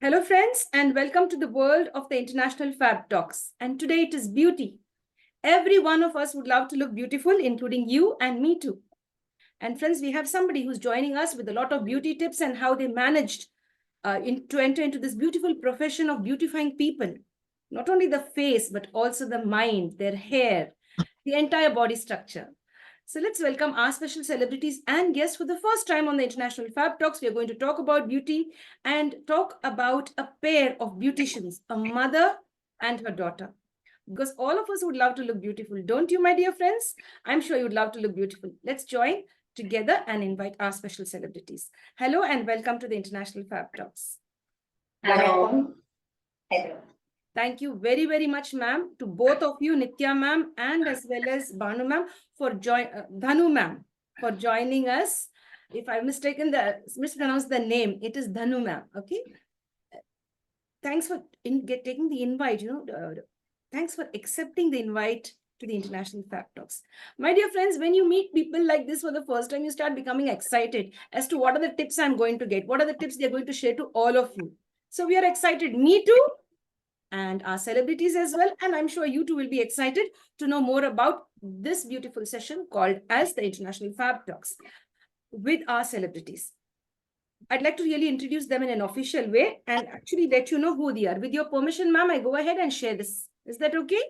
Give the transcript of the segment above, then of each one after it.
Hello, friends, and welcome to the world of the International Fab Talks. And today it is beauty. Every one of us would love to look beautiful, including you and me too. And friends, we have somebody who's joining us with a lot of beauty tips and how they managed to enter into this beautiful profession of beautifying people. Not only the face, but also the mind, their hair, the entire body structure. So let's welcome our special celebrities and guests for the first time on the International Fab Talks. We are going to talk about beauty and talk about a pair of beauticians, a mother and her daughter. Because all of us would love to look beautiful, don't you, my dear friends? I'm sure you'd love to look beautiful. Let's join together and invite our special celebrities. Hello and welcome to the International Fab Talks. Hello. Hello. Thank you very, very much, ma'am, to both of you, Nithya ma'am, and as well as Banu ma'am, for Dhanu ma'am, for joining us. If I mispronounced the name, it is Dhanu ma'am. Okay. Thanks for taking the invite. Thanks for accepting the invite to the International Fab Talks. My dear friends, when you meet people like this for the first time, you start becoming excited as to what are the tips I'm going to get. What are the tips they're going to share to all of you? So we are excited. Me too. And our celebrities as well. And I'm sure you too will be excited to know more about this beautiful session called as the International Fab Talks with our celebrities. I'd like to really introduce them in an official way and actually let you know who they are. With your permission, ma'am, I go ahead and share this. Is that okay?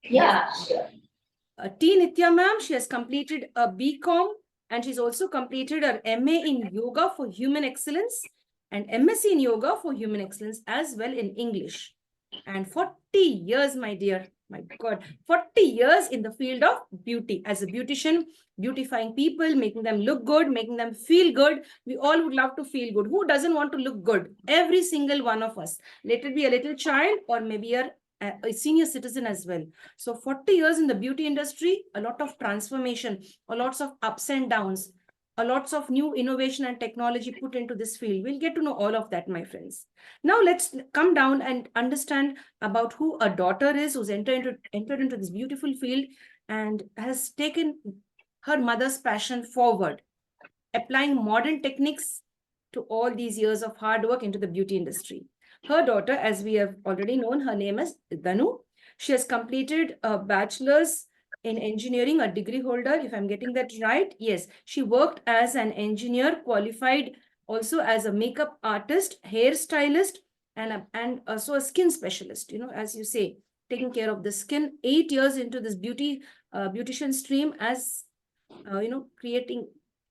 Yeah, sure. T. Nithya ma'am, she has completed a BCom and she's also completed her MA in Yoga for Human Excellence and MSc in Yoga for Human Excellence as well in English. And 40 years, my dear, my God, 40 years in the field of beauty as a beautician, beautifying people, making them look good, making them feel good. We all would love to feel good. Who doesn't want to look good? Every single one of us. Let it be a little child or maybe a senior citizen as well. So 40 years in the beauty industry, a lot of transformation, a lots of ups and downs, a lots of new innovation and technology put into this field. We'll get to know all of that, my friends. Now let's come down and understand about who a daughter is, who's entered into this beautiful field and has taken her mother's passion forward, applying modern techniques to all these years of hard work into the beauty industry. Her daughter, as we have already known, her name is Dhanu. She has completed a bachelor's in engineering, a degree holder, if I'm getting that right. Yes, she worked as an engineer, qualified also as a makeup artist, hairstylist, and also a skin specialist, as you say, taking care of the skin. 8 years into this beautician stream as, creating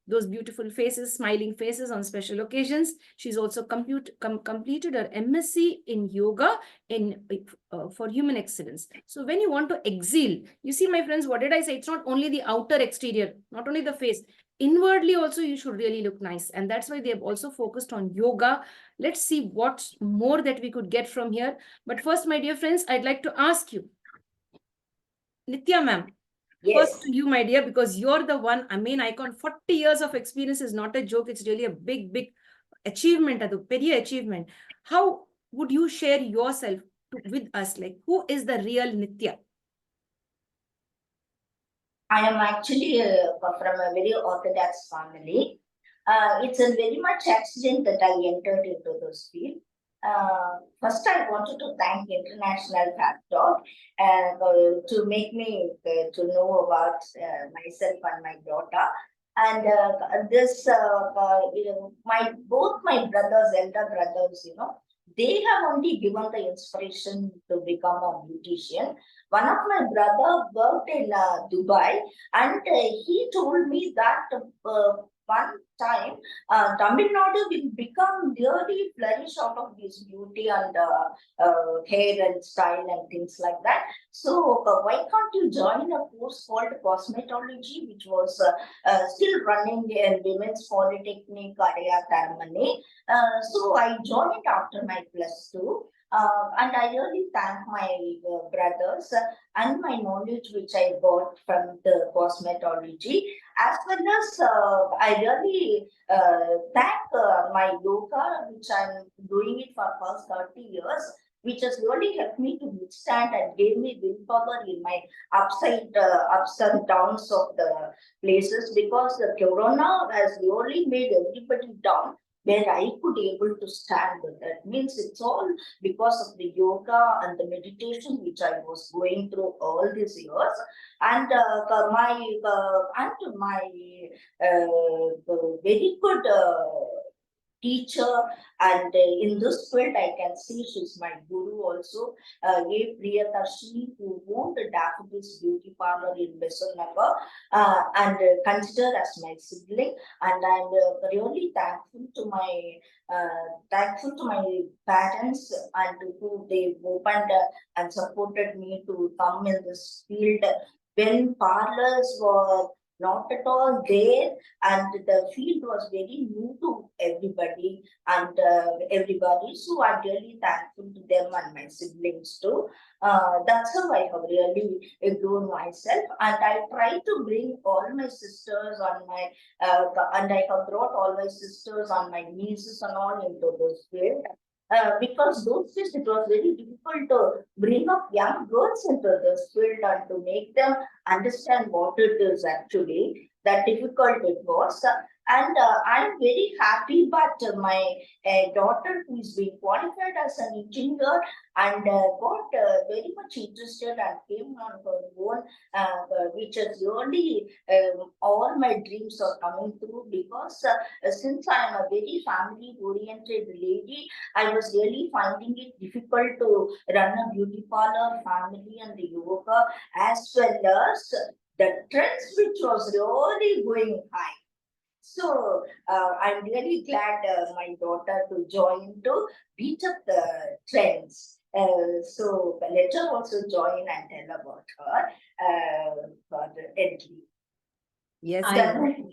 those beautiful faces, smiling faces on special occasions. She's also completed her MSc in yoga for human excellence. So when you want to exhale, you see, my friends, what did I say? It's not only the outer exterior, not only the face. Inwardly also, you should really look nice. And that's why they have also focused on yoga. Let's see what more that we could get from here. But first, my dear friends, I'd like to ask you, Nithya ma'am, Yes. first to you, my dear, because you're the one, I mean, icon. 40 years of experience is not a joke. It's really a big, big achievement, a very achievement. How would you share yourself with us? Like, who is the real Nithya? I am actually from a very orthodox family. It's a very much accident that I entered into this field. First, I wanted to thank International Fab Talk to make me to know about myself and my daughter. And both my brothers, elder brothers, they have only given the inspiration to become a beautician. One of my brother worked in Dubai, and he told me that one time Tamil Nadu will become really flourish out of this beauty and hair and style and things like that. So why can't you join a course called Cosmetology, which was still running in Women's Polytechnic, Adyar, Tharamani. So I joined after my +2. And I really thank my brothers and my knowledge which I got from the cosmetology, as well as I really thank my yoga, which I'm doing it for past 30 years, which has really helped me to withstand and gave me willpower in my ups and downs of the places, because the corona has really made everybody down. where I could able to stand with that. Means it's all because of the yoga and the meditation which I was going through all these years, and my very good teacher, and in this field I can see she's my guru also, A. Priyadarsini, who owned the Daffodils Beauty Parlour in Bethsaida Nagar, and considered as my sibling, and I'm really thankful to my parents, and who they opened and supported me to come in this field when parlors were not at all there, and the field was very new to everybody. So I'm really thankful to them and my siblings too. That's how I have really grown myself, and I try to bring all my sisters on my and I have brought all my sisters and my nieces and all into this field. Because those days it was very difficult to bring up young girls into this field and to make them understand what it is actually, that difficult it was. And I'm very happy, but my daughter, who is being qualified as an engineer, and got very much interested and came on her own, which is really all my dreams are coming through, because since I am a very family oriented lady, I was really finding it difficult to run a beauty parlor, family, and the yoga, as well as the trends which was really going high. So I'm really glad my daughter to join to beat up the trends. So let her also join and tell about her for the entry. Yes, Hi. ma'am.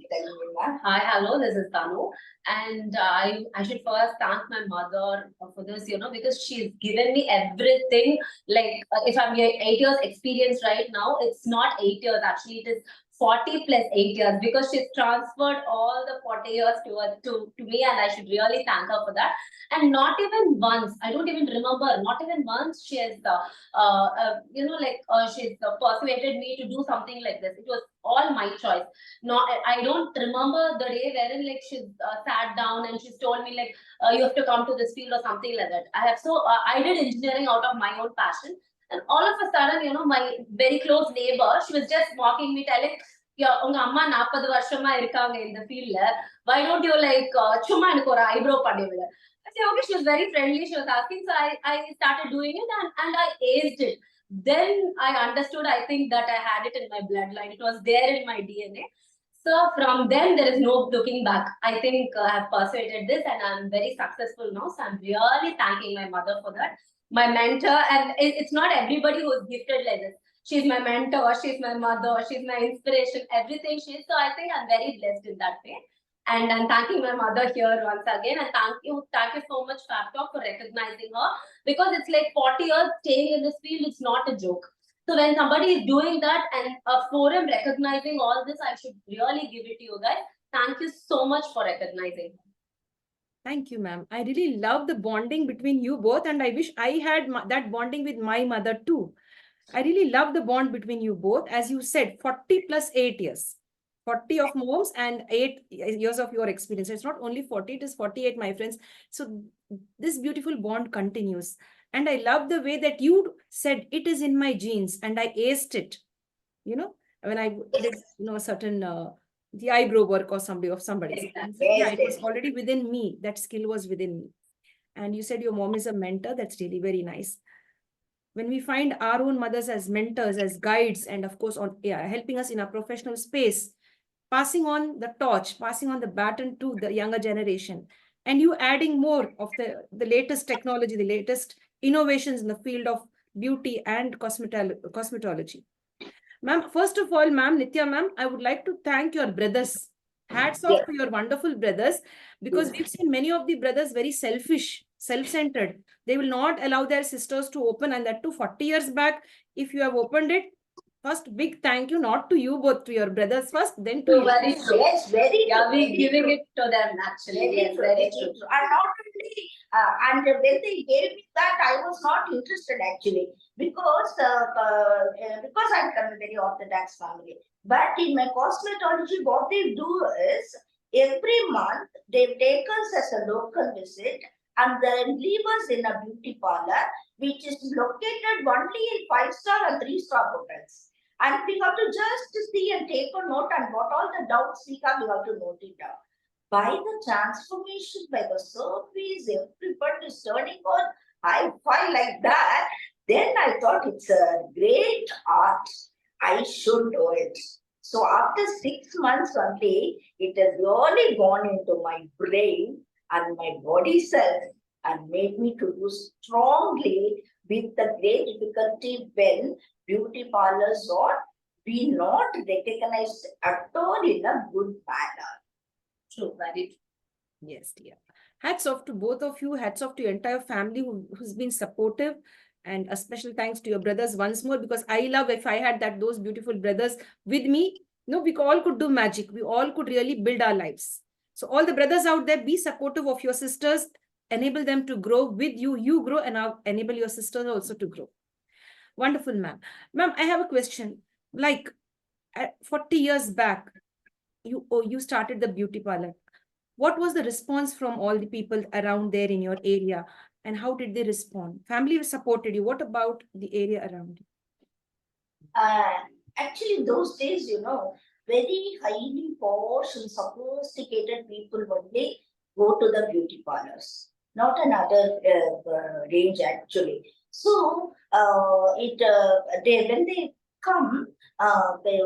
Hi, hello, this is Dhanu. And I should first thank my mother for this, because she's given me everything. Like, if I'm 8 years experience right now, it's not 8 years, actually, it is 40 plus 8 years, because she's transferred all the 40 years to me, and I should really thank her for that. And not even once, I don't even remember, not even once she has, she's persuaded me to do something like this. It was all my choice. No, I don't remember the day wherein like she sat down and she's told me like you have to come to this field or something like that. I did engineering out of my own passion, and all of a sudden, my very close neighbor, she was just mocking me, telling, "Yeah, unga amma 40 வருஷமா இருக்காங்க இந்த ஃபீல்ட்ல. Why don't you like சும்மா எனக்கு ஒரு eyebrow பண்ணி விடு?" I said, okay, she was very friendly. She was asking, so I started doing it, and I aced it. Then I understood, I think, that I had it in my bloodline. It was there in my DNA. So from then, there is no looking back. I think I have persuaded this, and I'm very successful now. So I'm really thanking my mother for that. My mentor, and it's not everybody who is gifted like this. She's my mentor, she's my mother, she's my inspiration, everything she is. So I think I'm very blessed in that way. And I'm thanking my mother here once again. And thank you so much, Fabtalks, for recognizing her, because it's like 40 years staying in this field. It's not a joke. So when somebody is doing that and a forum recognizing all this, I should really give it to you guys. Thank you so much for recognizing. Thank you, ma'am. I really love the bonding between you both, and I wish I had that bonding with my mother too. I really love the bond between you both. As you said, 40 plus 8 years. 40 of moms and 8 years of your experience. It's not only 40, it is 48, my friends. So this beautiful bond continues. And I love the way that you said it is in my genes and I aced it. When I did, certain the eyebrow work or somebody. Yeah, it was already within me. That skill was within me. And you said your mom is a mentor. That's really very nice. When we find our own mothers as mentors, as guides, and of course, helping us in our professional space, passing on the torch, passing on the baton to the younger generation, and you adding more of the latest technology, the latest innovations in the field of beauty and cosmetology. Ma'am, first of all, ma'am, Nithya ma'am, I would like to thank your brothers. Hats off to your wonderful brothers, because we've seen many of the brothers very selfish, self-centered. They will not allow their sisters to open, and that too 40 years back. If you have opened it, first big thank you, not to you, but to your brothers first, then to you. Very true. Yes, very Yeah, true. we're giving it to them actually. Very true, very true. And not only, and when they gave me that, I was not interested actually, because I'm from a very orthodox family. But in my cosmetology, what they do is Every month, they take us as a local visit and then leave us in a beauty parlor, which is located only in 5-star and 3-star hotels. And we have to just see and take a note, and what all the doubts we have to note it down. By the transformation, by the service, everybody is turning on hi-fi like that. Then I thought it's a great art. I should do it. So after 6 months only, it has really gone into my brain and my body cells and made me to do strongly with the great difficulty when beauty parlors are be not recognized at all in a good manner. True, very true. Yes, dear. Hats off to both of you. Hats off to your entire family who's been supportive. And a special thanks to your brothers once more, because I love if I had those beautiful brothers with me. No, we all could do magic. We all could really build our lives. So all the brothers out there, be supportive of your sisters. Enable them to grow with you. You grow and enable your sisters also to grow. Wonderful, ma'am. Ma'am, I have a question. Like 40 years back, you started the beauty parlor. What was the response from all the people around there in your area, and how did they respond? Family supported you. What about the area around you? Actually, those days, very highly posh and sophisticated people only go to the beauty parlors, not another range actually. So, when they come, they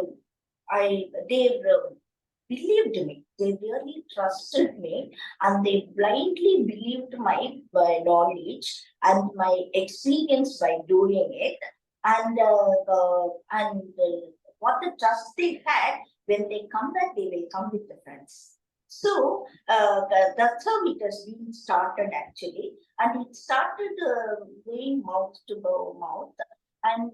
believed me. They really trusted me, and they blindly believed my knowledge and my experience by doing it. And what the trust they had, when they come back, they will come with the friends. So that's how it has been started actually, and it started going mouth to mouth, and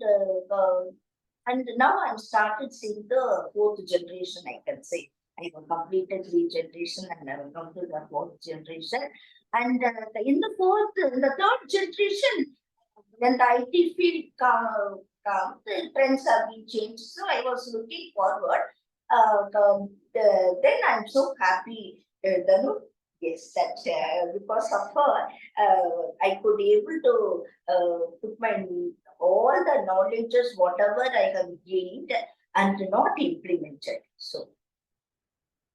now I'm started seeing the 4th generation, I can say. I have completed 3 generations and I will come to the 4th generation. And in the 3rd generation, when the IT field come, the trends have been changed. So I was looking forward. Then I'm so happy, Dhanu. Yes, that because of her, I could able to put my all the knowledges, whatever I have gained, and not implemented. So.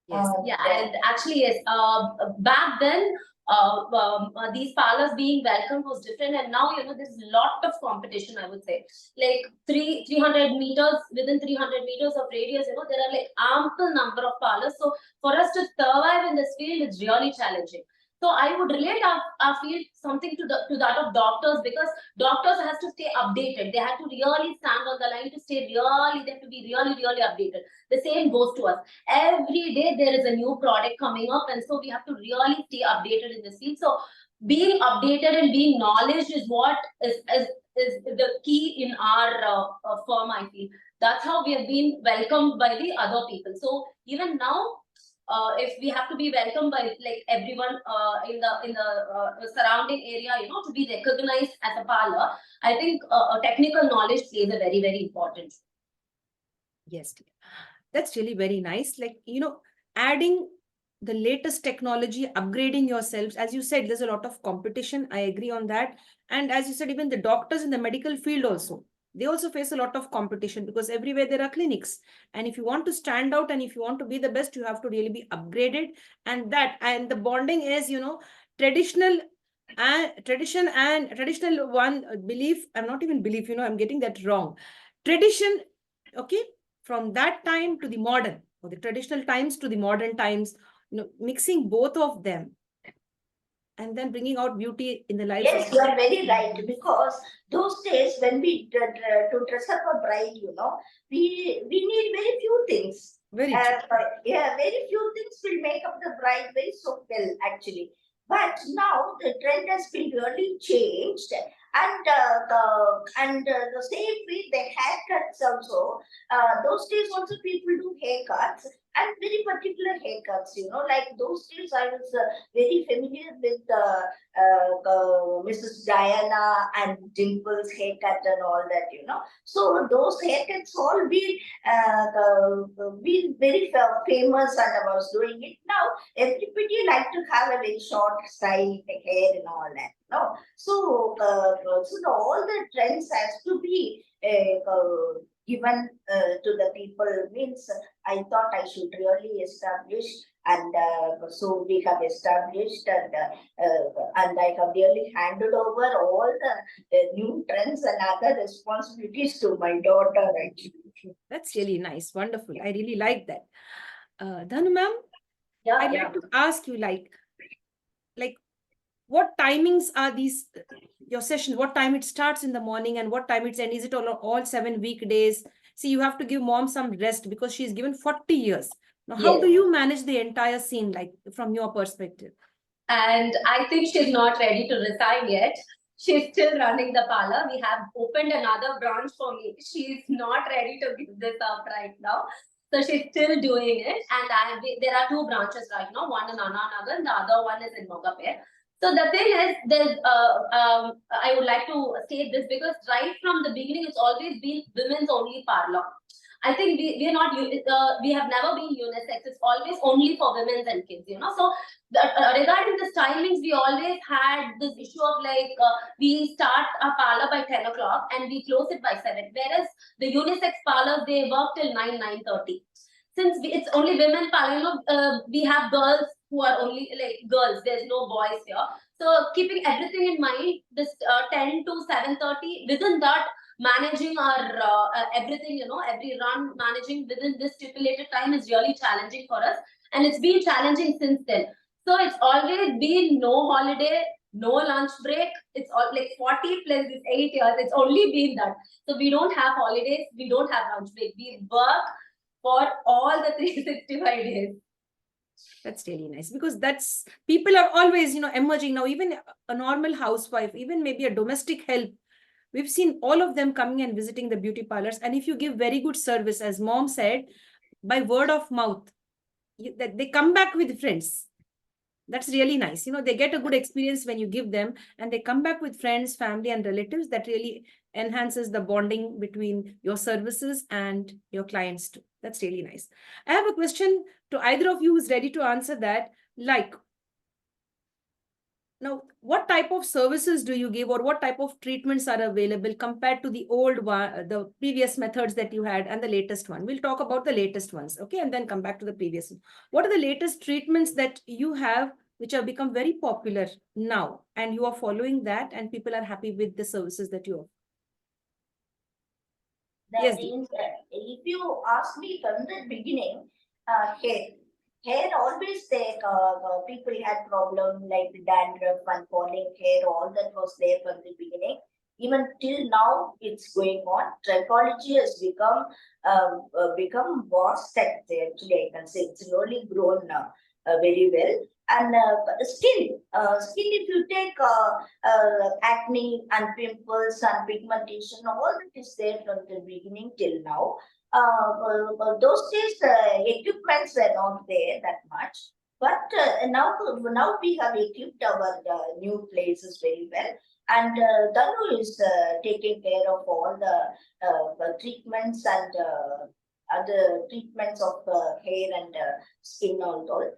Yes. Yeah, and actually, yes. Back then, these parlors being welcomed was different, and now there's a lot of competition. I would say, like 300 meters, within 300 meters of radius, there are like ample number of parlors. So for us to survive in this field, it's really challenging. So I would relate our field something to that of doctors, because doctors has to stay updated. They have to really stand on the line to stay really. They have to be really updated. The same goes to us. Every day there is a new product coming up, and so we have to really stay updated in this field. So being updated and being knowledge is what is the key in our firm. I feel that's how we have been welcomed by the other people. So even now, if we have to be welcomed by like everyone in the surrounding area, to be recognized as a parlor, I think technical knowledge plays a very important. Yes, dear. That's really very nice. Like, adding the latest technology, upgrading yourselves. As you said, there's a lot of competition. I agree on that. And as you said, even the doctors in the medical field also, they also face a lot of competition, because everywhere there are clinics. And if you want to stand out and if you want to be the best, you have to really be upgraded. And the bonding is, traditional and traditional one belief. I'm not even belief, I'm getting that wrong. Tradition, okay, from that time to the modern, or the traditional times to the modern times, mixing both of them and then bringing out beauty in the lives. Yes, you are very right, because those days when we to dress up a bride, we need very few things. Very true. Yeah, very few things will make up the bride very so well actually. But now the trend has been really changed, and the same way the haircuts also. Those days also people do haircuts, and very particular haircuts, like those days I was very familiar with Mrs. Diana and Dimple's haircut and all that. So those haircuts all been very famous, and I was doing it. Now everybody like to have a very short style hair and all that. So all the trends has to be given to the people. Means I thought I should really establish, and so we have established, and I have really handed over all the new trends and other responsibilities to my daughter. Actually. That's really nice. Wonderful. I really like that. Dhanu ma'am, Yeah, I'd yeah. like to ask you, like what timings are these, your session? What time it starts in the morning and what time it's end? Is it all 7 weekdays? See, you have to give mom some rest because she's given 40 years. Now, how do Yes. you manage the entire scene, like from your perspective? And I think she's not ready to resign yet. She's still running the parlor. We have opened another branch for me. She's not ready to give this up right now. So she's still doing it. And there are 2 branches right now, one in Anna Nagar and the other one is in Mogapet. So the thing is, I would like to state this because right from the beginning, it's always been women's only parlor. I think we are not, we have never been unisex. It's always only for women and kids, So regarding the stylings, we always had this issue of like, we start our parlor by 10 o'clock and we close it by 7. Whereas the unisex parlors, they work till 9:30. Since it's only women parlor, we have girls who are only like girls. There's no boys here. So keeping everything in mind, this 10 to 7:30, within that, managing our everything, every run managing within this stipulated time is really challenging for us, and it's been challenging since then. So it's always been no holiday, no lunch break. It's all like 40 plus this 8 years. It's only been that. So we don't have holidays. We don't have lunch break. We work for all the 365 days. That's really nice because that's people are always, emerging now. Even a normal housewife, even maybe a domestic help. We've seen all of them coming and visiting the beauty parlors. And if you give very good service, as mom said, by word of mouth, they come back with friends. That's really nice. They get a good experience when you give them and they come back with friends, family and relatives. That really enhances the bonding between your services and your clients too. That's really nice. I have a question to either of you who's ready to answer that. Like, now, what type of services do you give or what type of treatments are available compared to the old one, the previous methods that you had and the latest one? We'll talk about the latest ones, okay? And then come back to the previous one. What are the latest treatments that you have which have become very popular now and you are following that and people are happy with the services that you offer? That Yes. means if you ask me from the beginning, hair always there, people had problem like dandruff and falling hair, all that was there from the beginning. Even till now, it's going on. Trichology has become vast. Actually, I can say it's really grown very well. And skin, if you take acne and pimples and pigmentation, all that is there from the beginning till now. Those days, equipments were not there that much. But now we have equipped our new places very well. And Dhanu is taking care of all the treatments and other treatments of hair and skin and all.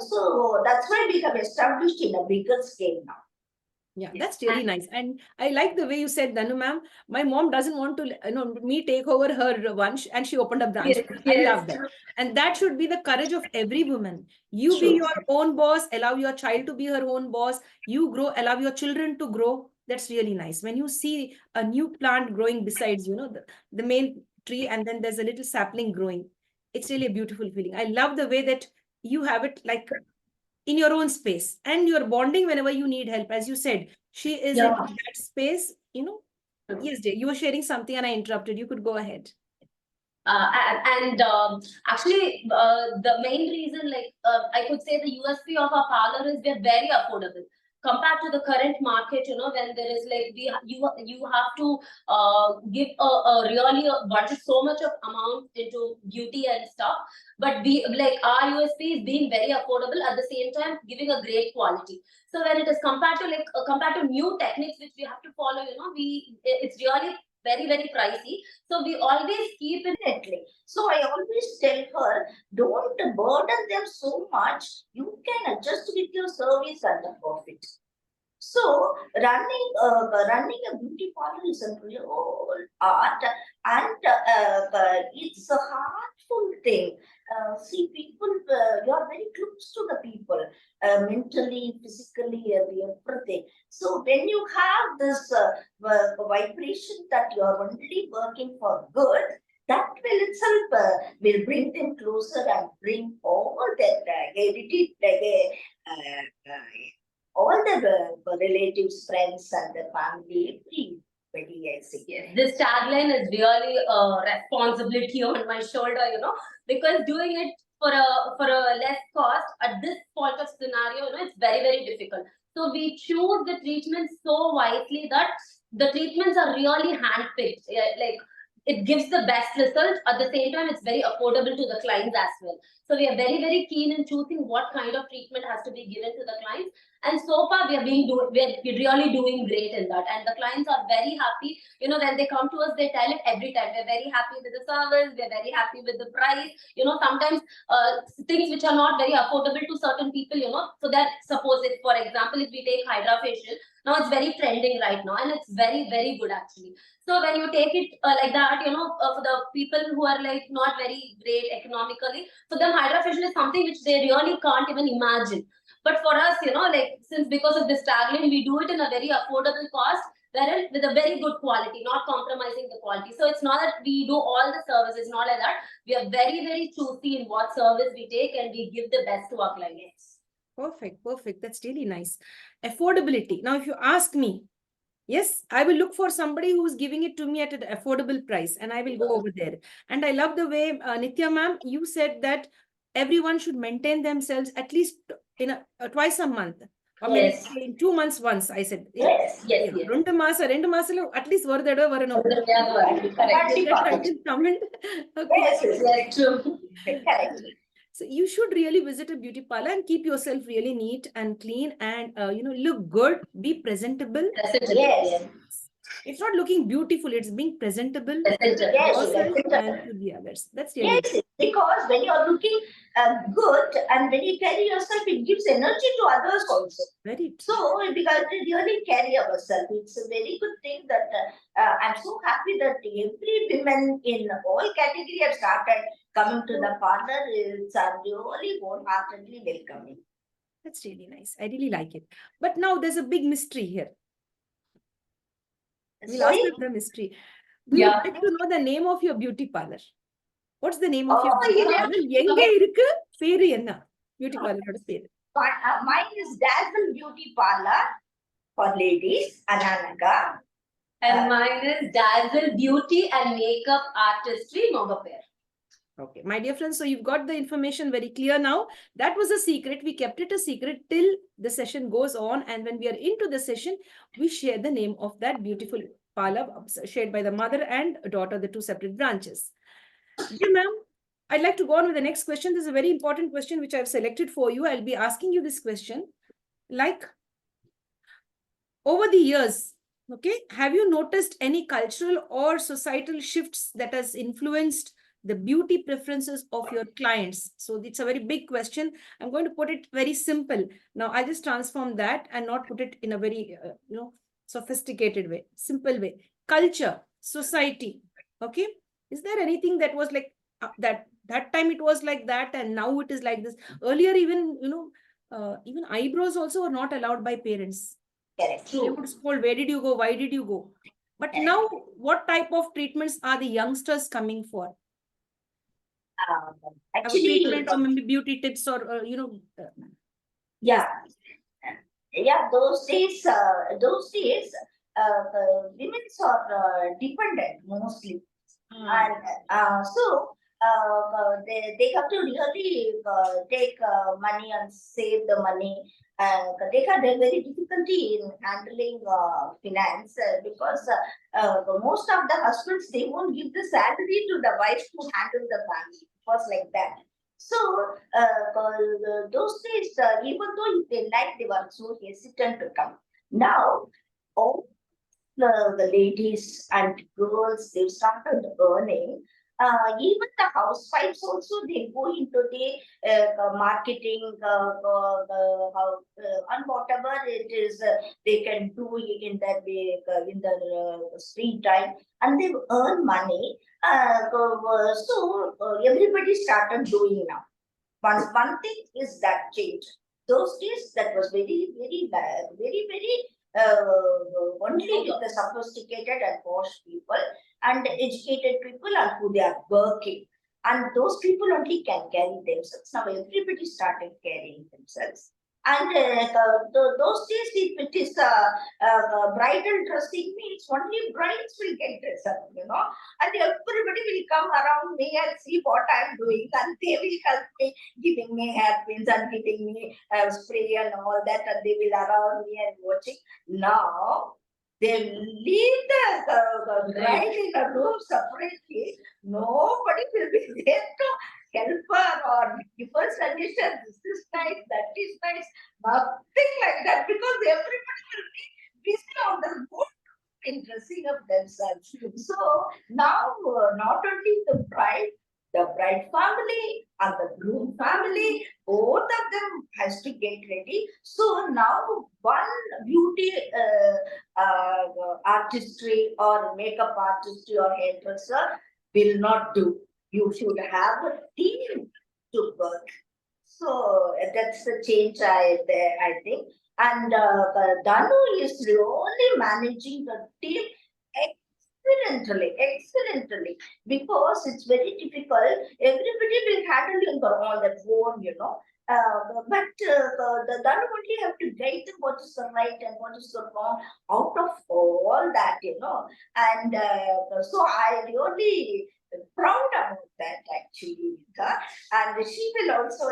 So that's why we have established in a bigger scale now. Yeah, that's really nice. And I like the way you said, Dhanu ma'am, my mom doesn't want to, me take over her one and she opened a branch. Yes, I yes. love that. And that should be the courage of every woman. You True. be your own boss, allow your child to be her own boss. You grow, allow your children to grow. That's really nice. When you see a new plant growing besides, the main tree and then there's a little sapling growing. It's really a beautiful feeling. I love the way that you have it like in your own space and you're bonding whenever you need help. As you said, she is in that space, Yes, dear, you were sharing something and I interrupted. You could go ahead. Actually, the main reason, I could say the USP of our parlor is they're very affordable. compared to the current market, when there is like you have to give a really budget so much of amount into beauty and stuff, but we like our USP is being very affordable at the same time giving a great quality. So when it is compared to compared to new techniques which we have to follow, it's really very very pricey. So we always keep it. Definitely. So I always tell her, don't burden them so much. You can adjust with your service and the profit. So running a beauty parlor is a real art, and it's a heartful thing. See, people, you are very close to the people, mentally, physically, and everything. So when you have this vibration that you are only working for good, that will itself will bring them closer and bring all that all the relatives, friends, and the family, everybody, I see. This tagline is really a responsibility on my shoulder, because doing it for a less cost at this point of scenario, it's very very difficult. So we choose the treatments so wisely that the treatments are really handpicked. Like it gives the best result. At the same time, it's very affordable to the clients as well. So we are very very keen in choosing what kind of treatment has to be given to the clients. And so far, we're really doing great in that. And the clients are very happy. When they come to us, they tell it every time. We're very happy with the service. We're very happy with the price. Sometimes things which are not very affordable to certain people, So that suppose if, for example, if we take Hydra facial, now it's very trending right now. And it's very, very good actually. So when you take it like that, for the people who are like not very great economically, for them Hydra facial is something which they really can't even imagine. But for us, since because of this tagline, we do it in a very affordable cost, wherein with a very good quality, not compromising the quality. So it's not that we do all the services, not like that. We are very, very choosy in what service we take and we give the best to our clients. Perfect, perfect. That's really nice. Affordability. Now, if you ask me, yes, I will look for somebody who's giving it to me at an affordable price and I will go over there. And I love the way, Nithya ma'am, you said that everyone should maintain themselves at least in twice a month. Or maybe in 2 months once, I said. Yes. Rendu maasalo, at least one thada varano. Comment. Yes, true. Correct. So you should really visit a beauty parlor and keep yourself really neat and clean and look good, be presentable. Yes. It's not looking beautiful, it's being presentable Yes, and to the others. That's really yes, because when you are looking good and when you carry yourself, it gives energy to others also. very true. So because we really carry ourselves, it's a very good thing that I'm so happy that every women in all category have started coming to the parlor. It's really wholeheartedly welcoming. That's really nice. I really like it. But now there's a big mystery here. We'll ask them the mystery. We would like to know the name of your beauty parlor. What's the name of your beauty parlor? Enga irukku? Peru enna? Beauty parlor oda peru. Mine is Dazzle Beauty Parlor for ladies, Anna Nagar. And mine is Dazzle Beauty and Makeup Artistry, Mogapair. Okay, my dear friends, so you've got the information very clear now. That was a secret. We kept it a secret till the session goes on. And when we are into the session, we share the name of that beautiful parlor shared by the mother and daughter, the two separate branches. Dear ma'am, I'd like to go on with the next question. This is a very important question which I've selected for you. I'll be asking you this question. Like, over the years, okay, have you noticed any cultural or societal shifts that has influenced the beauty preferences of your clients? So it's a very big question. I'm going to put it very simple. Now I just transform that and not put it in a very, sophisticated way, simple way. Culture, society. Okay. Is there anything that was like that time it was like that and now it is like this? Earlier, even, even eyebrows also were not allowed by parents. Correct. They would scold, where did you go? Why did you go? But now, what type of treatments are the youngsters coming for? Actually, treatment or maybe beauty tips or, yeah. Those days, women are dependent mostly. And so they have to really take money and save the money. They had a very difficulty in handling finance because most of the husbands, they won't give the salary to the wife to handle the family. It was like that. So those days, even though if they liked, they were so hesitant to come. Now, all the ladies and girls, they started earning. Even the housewives also, they go into the marketing and whatever it is they can do in their in their free time, and they earn money. Everybody started doing now. One thing is that change. Those days that was very bad, very only with the sophisticated and posh people and educated people and who they are working. And those people only can carry themselves. Now everybody started carrying themselves. And those days, if it is bridal dressing means only brides will get dressed up, and everybody will come around me and see what I'm doing, and they will help me, giving me hairpins and giving me spray and all that, and they will around me and watching. Now they leave the bride in a room separately. Nobody will be there to help her or give her suggestions. This is nice, that is nice. Nothing like that, because everybody will be busy on the boat in dressing up themselves. So now, not only the bride family and the groom family, both of them has to get ready. So now one beauty artistry or makeup artistry or hairdresser will not do. You should have a team to work. So that's the change I think. And Dhanu is really managing the team excellently, because it's very difficult. Everybody will handle on their own, but the Dhanu only have to guide them what is the right and what is the wrong out of all that, And so I really proud about that actually, Nitya. And she will also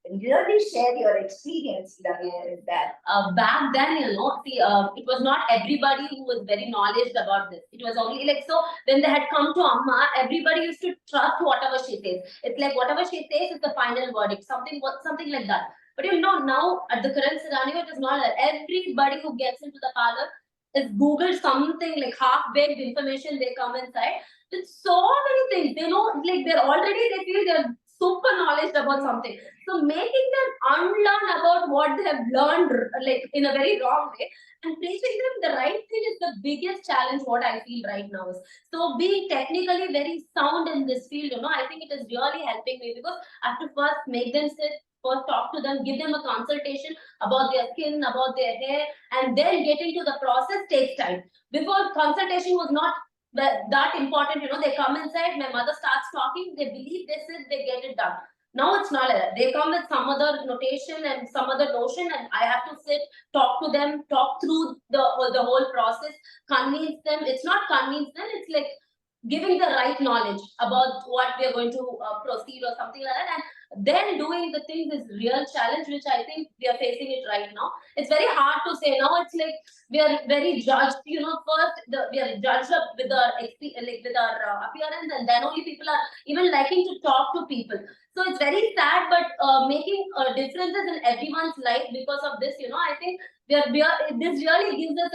really share your experience with that. Back then, it was not everybody who was very knowledgeable about this. It was only like, so when they had come to Amma, everybody used to trust whatever she says. It's like whatever she says is the final verdict, something like that. But now at the current scenario, it is not that everybody who gets into the parlor is Google something like half-baked information, they come inside. With so many things, they feel they're super knowledge about something. So making them unlearn about what they have learned, like in a very wrong way, and teaching them the right thing is the biggest challenge. What I feel right now is, so being technically very sound in this field, I think it is really helping me, because I have to first make them sit, first talk to them, give them a consultation about their skin, about their hair, and then getting to the process takes time. Before, consultation was not that important. They come inside, my mother starts talking, they believe, they sit, they get it done. Now it's not like that. They come with some other notation and some other notion, and I have to sit, talk to them, talk through the whole process, convince them. It's not convince them, it's like giving the right knowledge about what we are going to proceed or something like that. And then doing the things is real challenge, which I think we are facing it right now. It's very hard to say now. It's like we are very judged. First we are judged up with our appearance, and then only people are even liking to talk to people. So it's very sad, but making differences in everyone's life because of this. I think this really gives us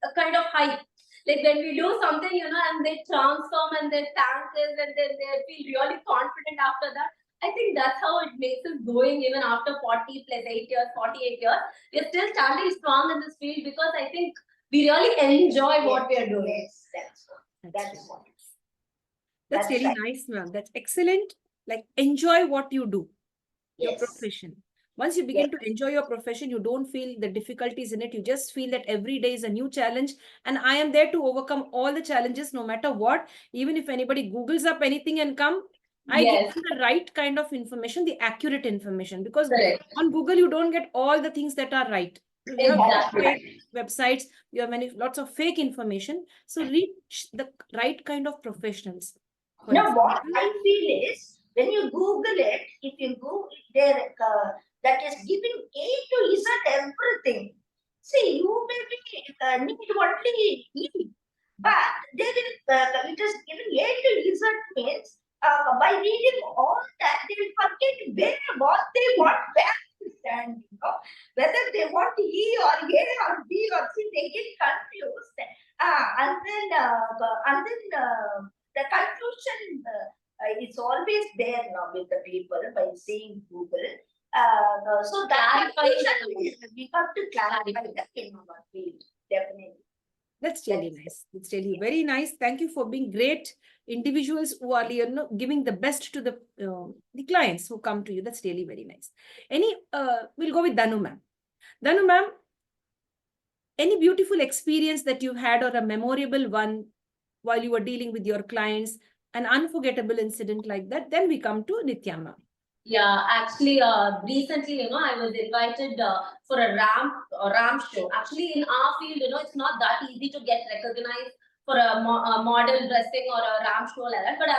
a kind of hype. Like when we do something, and they transform and they thank us, and then they feel really confident after that. I think that's how it makes us going even after 40 plus 8 years, 48 years. We're still standing strong in this field because I think we really enjoy what we are doing. Yes, that's what. That's really right. nice, ma'am. That's excellent. Like, enjoy what you do, your Yes. profession. Once you begin to enjoy your profession, you don't feel the difficulties in it. You just feel that every day is a new challenge. And I am there to overcome all the challenges, no matter what. Even if anybody Googles up anything and come, I give them the right kind of information, the accurate information. Because on Google, you don't get all the things that are right. You have fake websites, you have lots of fake information. So reach the right kind of professionals. For Now, what example, I feel is when you Google it, if you go there, that is giving A to Z everything. See, you may be need only E, but they will. It is giving A to Z means by reading all that they will forget where what they want, where to stand. You know, whether they want E or A or B or C, they get confused. And then the confusion is always there now with the people by seeing Google. So that confusion we have to clarify that in our field, definitely. that's really nice. It's really very nice. Thank you for being great individuals who are, giving the best to the clients who come to you. That's really very nice. We'll go with Dhanu ma'am. Dhanu ma'am, any beautiful experience that you had or a memorable one while you were dealing with your clients, an unforgettable incident like that? Then we come to Nithya ma'am. Yeah, actually, recently, I was invited for a ramp show. Actually, in our field, it's not that easy to get recognized for a model dressing or a ramp show like that. But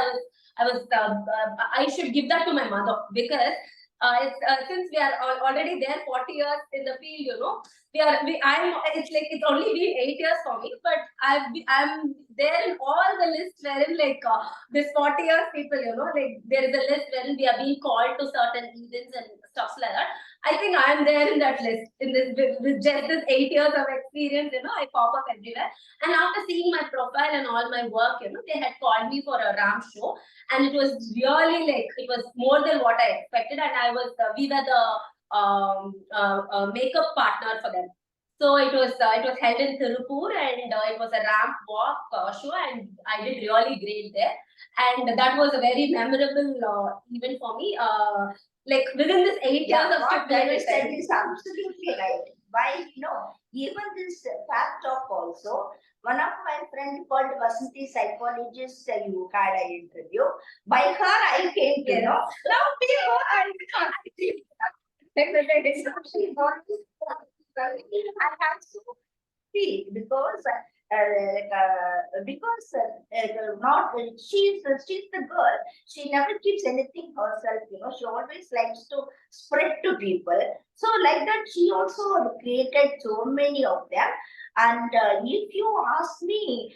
I should give that to my mother because since we are already there 40 years in the field, it's only been 8 years for me, but I'm there in all the lists wherein this 40 years people, there is a list wherein we are being called to certain events and stuff like that. I think I am there in that list in this with just this 8 years of experience, I pop up everywhere. And after seeing my profile and all my work, they had called me for a ramp show, and it was really it was more than what I expected. And we were the makeup partner for them. So it was held in Tirupur, and it was a ramp walk show, and I did really great there. And that was a very memorable event for me. Within this 8 years of What Dhanu said stability. is absolutely right. Why, even this fact talk also, one of my friend called Vasanthi psychologist, you had an interview. By her, I came to Yes. know. Now we go I have to see because not she's the girl. She never keeps anything herself. She always likes to spread to people. So like that, she also created so many of them. And if you ask me,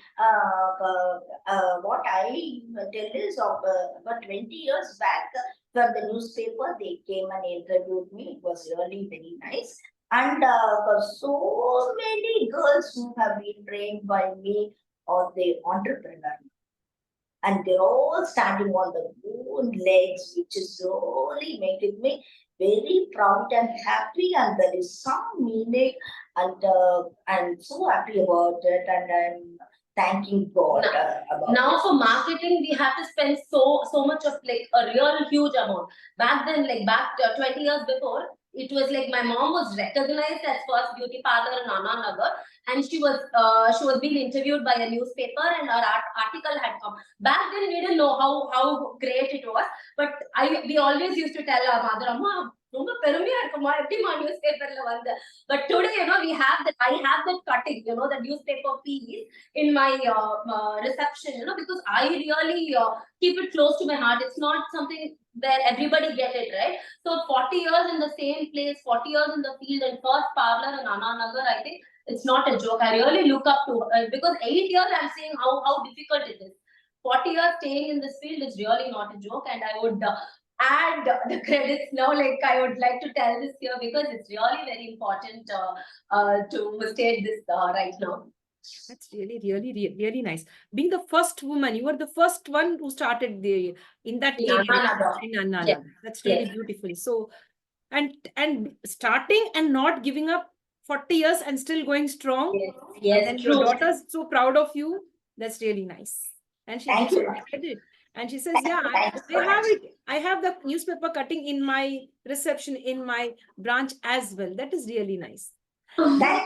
what I tell is of about 20 years back from the newspaper, they came and interviewed me. It was really very nice. And so many girls who have been trained by me or the entrepreneur. And they're all standing on their own legs, which is really making me very proud and happy. And there is some meaning, and I'm so happy about it. And I'm thanking God about Now it. for marketing, we have to spend so much of a real huge amount. Back then, 20 years before, it was my mom was recognized as first beauty parlor in Anna Nagar, and she was being interviewed by a newspaper, and her article had come. Back then, we didn't know how great it was, but we always used to tell our mother, Amma, ரொம்ப பெருமையா இருக்குமா எப்படிமா news பேப்பர்ல வந்து. But today, I have that cutting, the newspaper piece in my reception, because I really keep it close to my heart. It's not something where everybody get it, right? So 40 years in the same place, 40 years in the field, and first parlor in Anna Nagar, I think it's not a joke. I really look up to because 8 years I'm saying how difficult it is. 40 years staying in this field is really not a joke, and I would add the credits now. I would like to tell this here because it's really very important to state this right now. That's really, really, really nice. Being the first woman, you were the first one who started in that In area. Anna Nagar. In Anna Yes. Nagar. That's really Yes. beautiful. So, and starting and not giving up 40 years and still going strong. Yes, And true. your daughter's so proud of you. That's really nice. And she Thank you. said it. And she says, Thank yeah, you, thank you so I have much. it. I have the newspaper cutting in my reception in my branch as well. That is really nice. Thank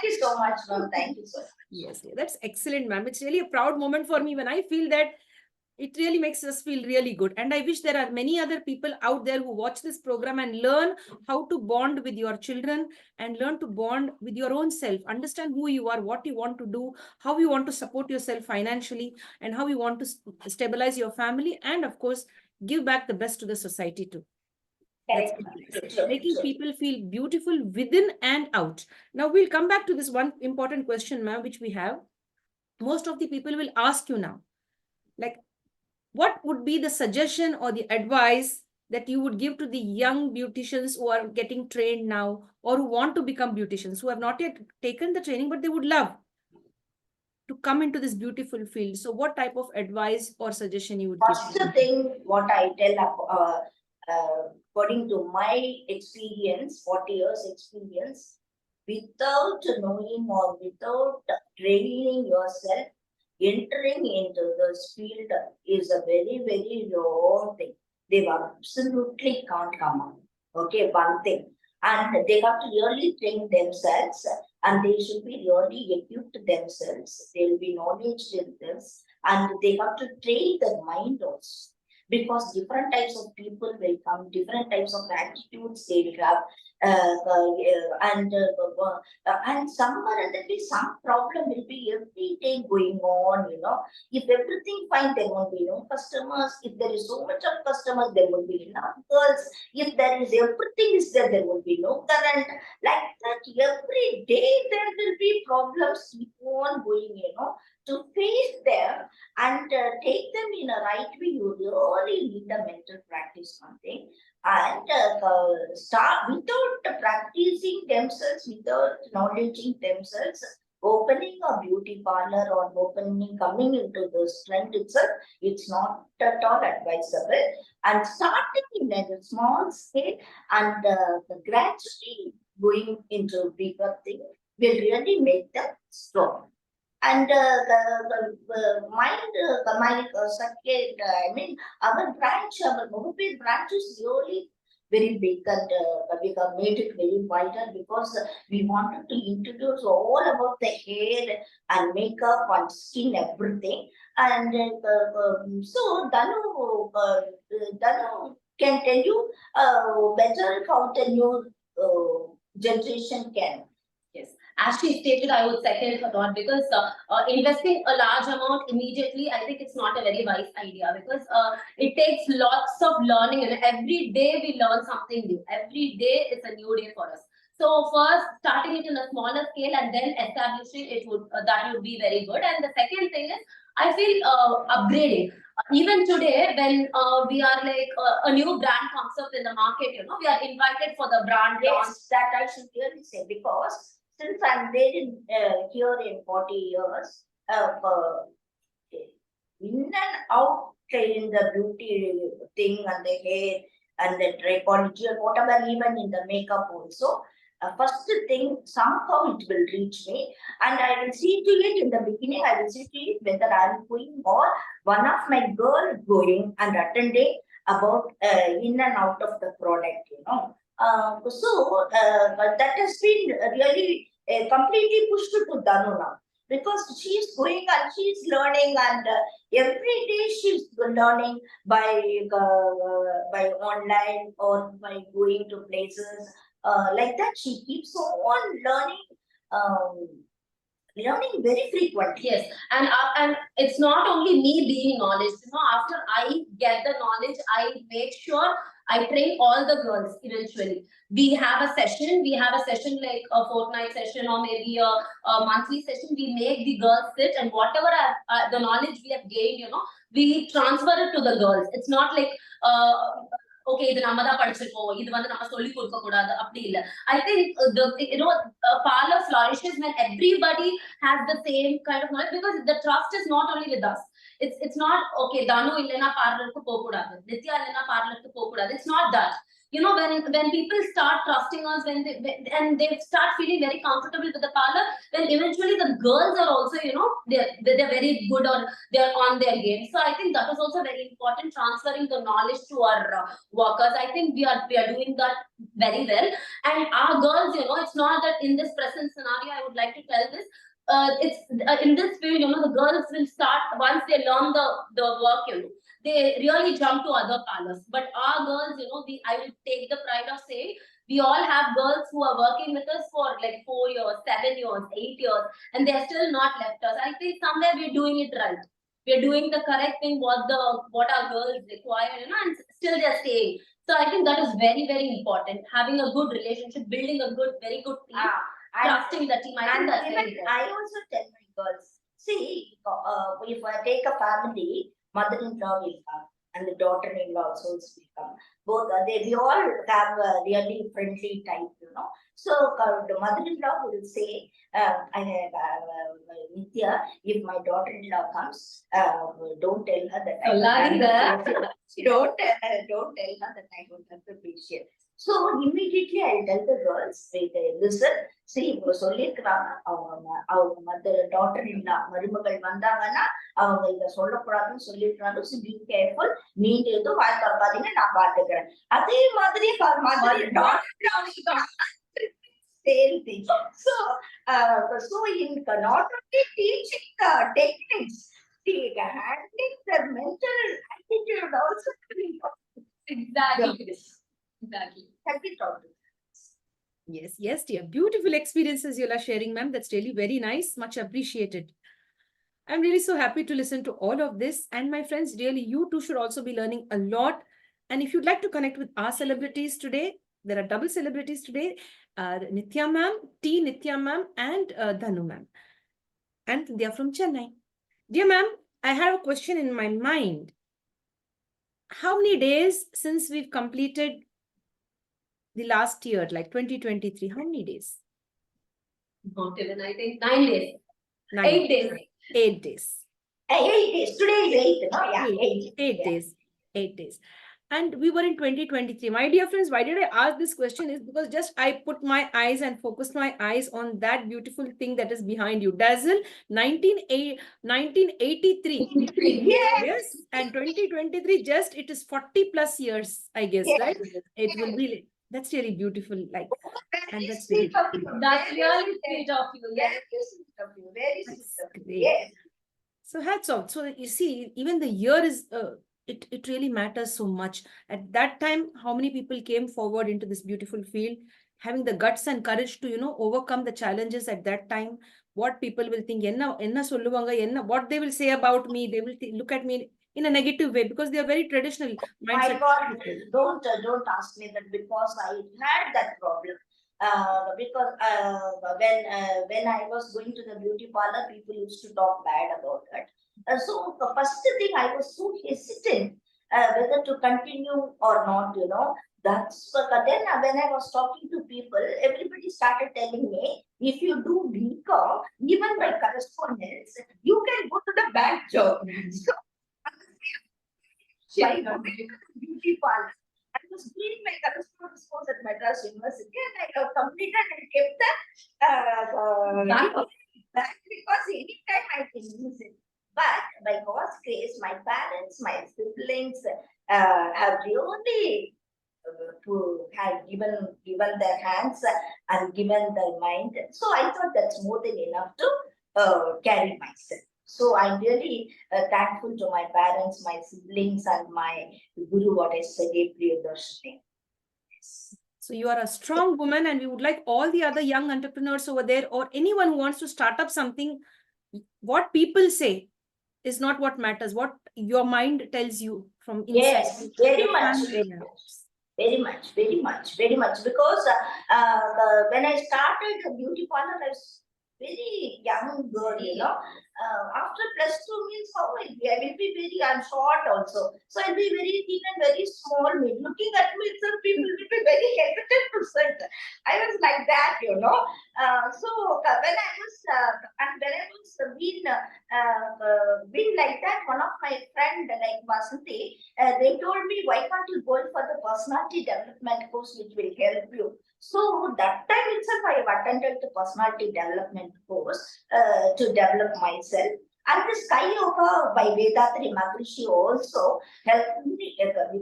you so much, ma'am. Thank you so much. Yes, that's excellent, ma'am. It's really a proud moment for me when I feel that it really makes us feel really good. And I wish there are many other people out there who watch this program and learn how to bond with your children and learn to bond with your own self, understand who you are, what you want to do, how you want to support yourself financially, and how you want to stabilize your family, and of course, give back the best to the society too. That's Correct. True, making true. people feel beautiful within and out. Now we'll come back to this one important question, ma'am, which we have. Most of the people will ask you now, like, what would be the suggestion or the advice that you would give to the young beauticians who are getting trained now, or who want to become beauticians, who have not yet taken the training, but they would love to come into this beautiful field? So what type of advice or suggestion you would give? First thing, what I tell, according to my experience, 40 years experience, without knowing or without training yourself, entering into this field is a very, very wrong thing. They absolutely can't come on. Okay, one thing. And they have to really train themselves, and they should be really equipped themselves. They will be knowledge in this, and they have to train their mind also. Because different types of people will come, different types of attitudes they will have, and somewhere there will be some problem will be every day going on, If everything fine, there won't be no customers. If there is so much of customers, there will be enough girls. If there is everything is there, there will be no current. Like that, every day there will be problems keep on going, To face them and take them in a right way, you really need a mental practice something. And start without practicing themselves, without knowledging themselves, opening a beauty parlor or coming into this trend itself, it's not at all advisable. And starting in a small scale and gradually going into bigger thing will really make them strong. And my second, our branch, our Mohupir branch is really very big, and we have made it very wider because we wanted to introduce all about the hair and makeup and skin, everything. And so Dhanu can tell you better how the new generation can. Yes, as she stated, I would second her thought, because investing a large amount immediately, I think it's not a very wise idea, because it takes lots of learning, and every day we learn something new. Every day is a new day for us. So first, starting it in a smaller scale and then establishing it would that would be very good. And the second thing is, I feel upgrading. Even today, when we are like a new brand comes up in the market, we are invited for the brand launch. Yes, that I should clearly say, because since I'm there here in 40 years, in and out in the beauty thing and the hair and the trichology or whatever, even in the makeup also, first thing, somehow it will reach me, and I will see to it in the beginning, I will see to it whether I am going or one of my girl going and attending about in and out of the product, So that has been really completely pushed to Dhanu now, because she is going and she is learning, and every day she is learning by online or by going to places like that. She keeps on learning very frequently. Yes, and it's not only me being knowledge. After I get the knowledge, I make sure I train all the girls eventually. We have a session like a fortnight session or maybe a monthly session. We make the girls sit, and whatever the knowledge we have gained, we transfer it to the girls. It's not like okay, இது நம்ம தான் படிச்சிருக்கோம், இது வந்து நம்ம சொல்லி கொடுக்க கூடாது, அப்படி இல்ல. I think parlor flourishes when everybody has the same kind of knowledge, because the trust is not only with us. It's not okay, Dhanu illena parlor ku போக கூடாது, Nithya illena parlor ku போக கூடாது. It's not that. When people start trusting us, and they start feeling very comfortable with the parlor, then eventually the girls are also, they're very good, or they're on their game. So I think that is also very important, transferring the knowledge to our workers. I think we are doing that very well. And our girls, it's not that in this present scenario, I would like to tell this, it's in this field, the girls will start once they learn the work, they really jump to other parlors. But our girls, I will take the pride of saying we all have girls who are working with us for like 4 years, 7 years, 8 years, and they are still not left us. I think somewhere we're doing it right. We're doing the correct thing, what our girls require, and still they're staying. So I think that is very, very important. Having a good relationship, building a very good team, trusting the team. I think that's very important. I also tell my girls, see, if I take a family, mother-in-law will come and the daughter-in-law also will come. Both we all have a really friendly type, So the mother-in-law will say, Nithya, if my daughter-in-law comes, don't tell her that I don't tell her that I don't have the patient. So immediately I'll tell the girls, listen, see, our mother, daughter-in-law, மருமகள் வந்தாங்கன்னா அவங்க இத சொல்லக்கூடாதுன்னு சொல்லிடுறாங்க. So be careful. நீங்க எதுவும் வாய் திறக்காதீங்க, நான் பாத்துக்கிறேன். அதே மாதிரி same thing. So in not only teaching the techniques, handling the mental attitude also. Exactly. Have we talked? Yes, dear. Beautiful experiences you are sharing, ma'am. That's really very nice. Much appreciated. I'm really so happy to listen to all of this. And my friends, really, you too should also be learning a lot. And if you'd like to connect with our celebrities today, there are double celebrities today. Nithya ma'am, Nithya ma'am, and Dhanu ma'am. And they are from Chennai. Dear ma'am, I have a question in my mind. How many days since we've completed the last year, like 2023? How many days? Not even, I think 9 days. 8 days. 8 days. 8 days. Today is 8. No? Yeah, 8 days. 8 days. And we were in 2023. My dear friends, why did I ask this question is because just I put my eyes and focused my eyes on that beautiful thing that is behind you. Dazzle, 1983. Yes. And 2023, just it is 40 plus years, I guess, right? It will be, that's really beautiful. Like, and that's sweet of you. That's really sweet of you. Very sweet of you. Very sweet of you. Great. Yes. So hats off. So you see, even the year is, it really matters so much. At that time, how many people came forward into this beautiful field, having the guts and courage to, overcome the challenges at that time. What people will think, what they will say about me, they will look at me in a negative way because they are very traditional mindset. My God, don't ask me that because I had that problem. Because when I was going to the beauty parlor, people used to talk bad about it. So the first thing I was so hesitant whether to continue or not, That's but then when I was talking to people, everybody started telling me, if you do BCom, even by correspondence, you can go to the bank job. So I got into the beauty parlor. I was doing my correspondence course at Madras University and I have completed and kept the back because anytime I can use it. But by God's grace, my parents, my siblings have really have given their hands and given their mind. So I thought that's more than enough to carry myself. So I'm really thankful to my parents, my siblings, and my Guru, what I said, Priyadarshini. Yes. So you are a strong woman, and we would like all the other young entrepreneurs over there, or anyone who wants to start up something, what people say is not what matters. What your mind tells you from inside. Yes, very much. Very much. Because when I started the beauty parlor, I was very young girl, After +2 means how I will be very, I'm short also. So I'll be very thin and very small. Looking at me, some people will be very hesitant to sit. I was like that, So when I was being like that, one of my friend like Vasanthi, they told me, why can't you go for the personality development course which will help you? So that time itself, I have attended the personality development course to develop myself. And the Sky Yoga by Vethathri Maharishi also helped me.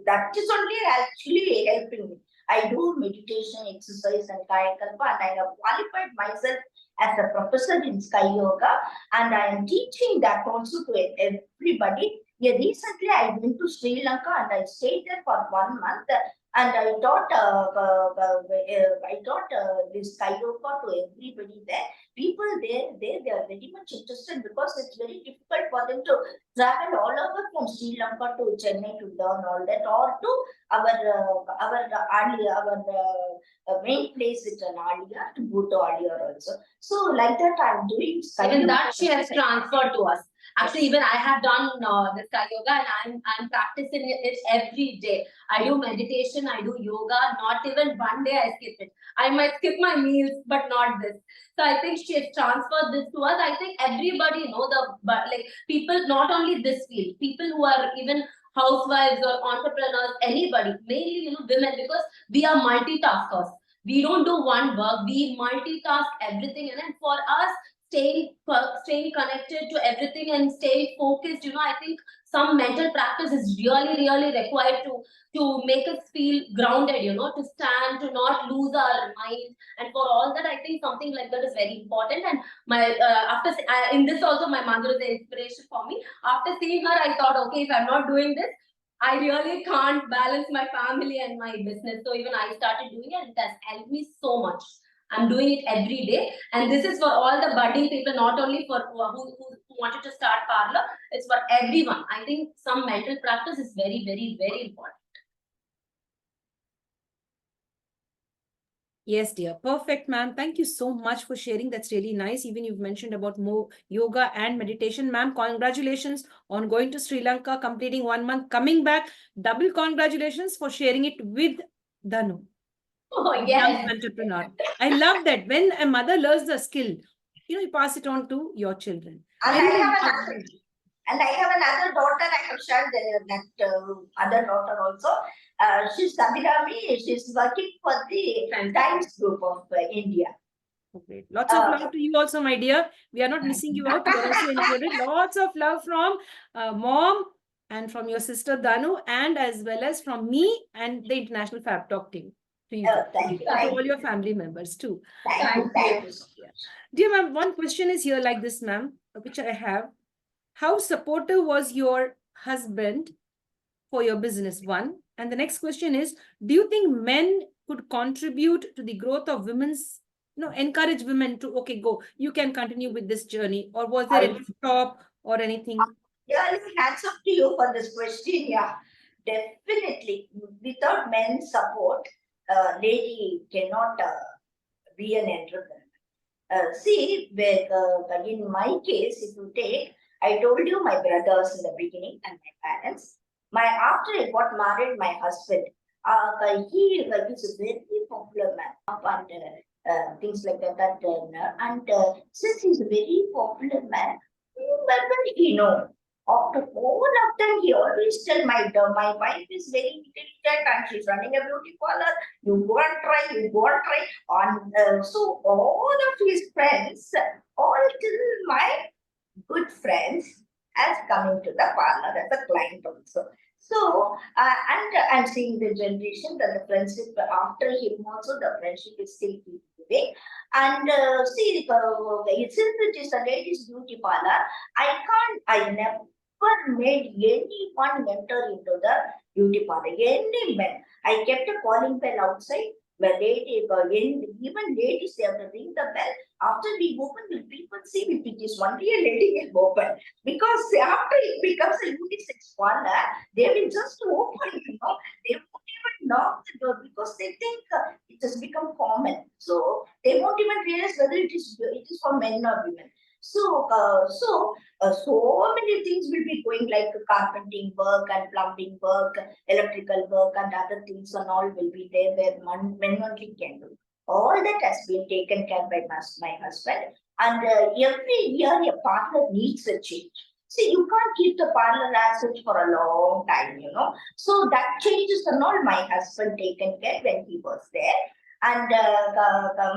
That is only actually helping me. I do meditation, exercise, and Kaya Kalpa, and I have qualified myself as a professor in Sky Yoga, and I am teaching that also to everybody. Yeah, recently I went to Sri Lanka and I stayed there for 1 month, and I taught this Sky Yoga to everybody there. People there, they are very much interested because it's very difficult for them to travel all over from Sri Lanka to Chennai to learn all that, or to our main place is an Adyar, to go to Adyar also. So like that, I'm doing Even that she has transferred to us. Actually, even I have done this yoga, and I'm practicing it every day. I do meditation, I do yoga. Not even one day I skip it. I might skip my meals, but not this. So I think she has transferred this to us. I think everybody know but like people, not only this field, people who are even housewives or entrepreneurs, anybody, mainly women, because we are multitaskers. We don't do one work, we multitask everything, and then for us, staying connected to everything and staying focused, I think some mental practice is really required to make us feel grounded, to stand, to not lose our mind. And for all that, I think something like that is very important. And my in this also, my mother is an inspiration for me. After seeing her, I thought, okay, if I'm not doing this, I really can't balance my family and my business. So even I started doing it, and it has helped me so much. I'm doing it every day. And this is for all the budding people, not only for who wanted to start parlor, it's for everyone. I think some mental practice is very important. Yes, dear. Perfect, ma'am. Thank you so much for sharing. That's really nice. Even you've mentioned about more yoga and meditation. Ma'am, congratulations on going to Sri Lanka, completing 1 month, coming back. Double congratulations for sharing it with Dhanu. Oh, Young yes. entrepreneur. I love that. When a mother learns the skill, you pass it on to your children. And I have another daughter. I have shared that other daughter also. She's Abhirami. She's working for the Times Group of India. Great. Lots of love to you also, my dear. We are not missing you out. You are also included. Lots of love from mom and from your sister Dhanu, and as well as from me and the International Fab Talk team. To you, Thank you. to all your family members too. Thank you. Dear ma'am, one question is here like this, ma'am, which I have. How supportive was your husband for your business? One. And the next question is, do you think men could contribute to the growth of women's, encourage women to, okay, go, you can continue with this journey? Or was there any stop or anything? Yeah, hands up to you for this question. Yeah, definitely. Without men's support, lady cannot be an entrepreneur. See, in my case, if you take, I told you my brothers in the beginning and my parents. After I got married, my husband, he is a very popular man and things like that. And since he's a very popular man, after all of them, he always tell my wife is very intelligent and she's running a beauty parlor. You go and try. And so all of his friends, all till my good friends, as coming to the parlor as a client also. So and seeing the generation that the friendship after him also, the friendship is still keep moving. And since it is a ladies beauty parlor, I never made anyone enter into the beauty parlor. Any men, I kept a calling bell outside. Where even ladies, they have to ring the bell. After we open, will people see if it is only a lady will open? Because after it becomes a unisex parlor, they will just open, they won't even knock the door because they think it has become common. So they won't even realize whether it is for men or women. So many things will be going like carpenting work and plumbing work, electrical work and other things and all will be there where men only can do. All that has been taken care by my husband. And every year a partner needs a change. See, you can't keep the parlor as such for a long time, So that changes and all my husband taken care when he was there. And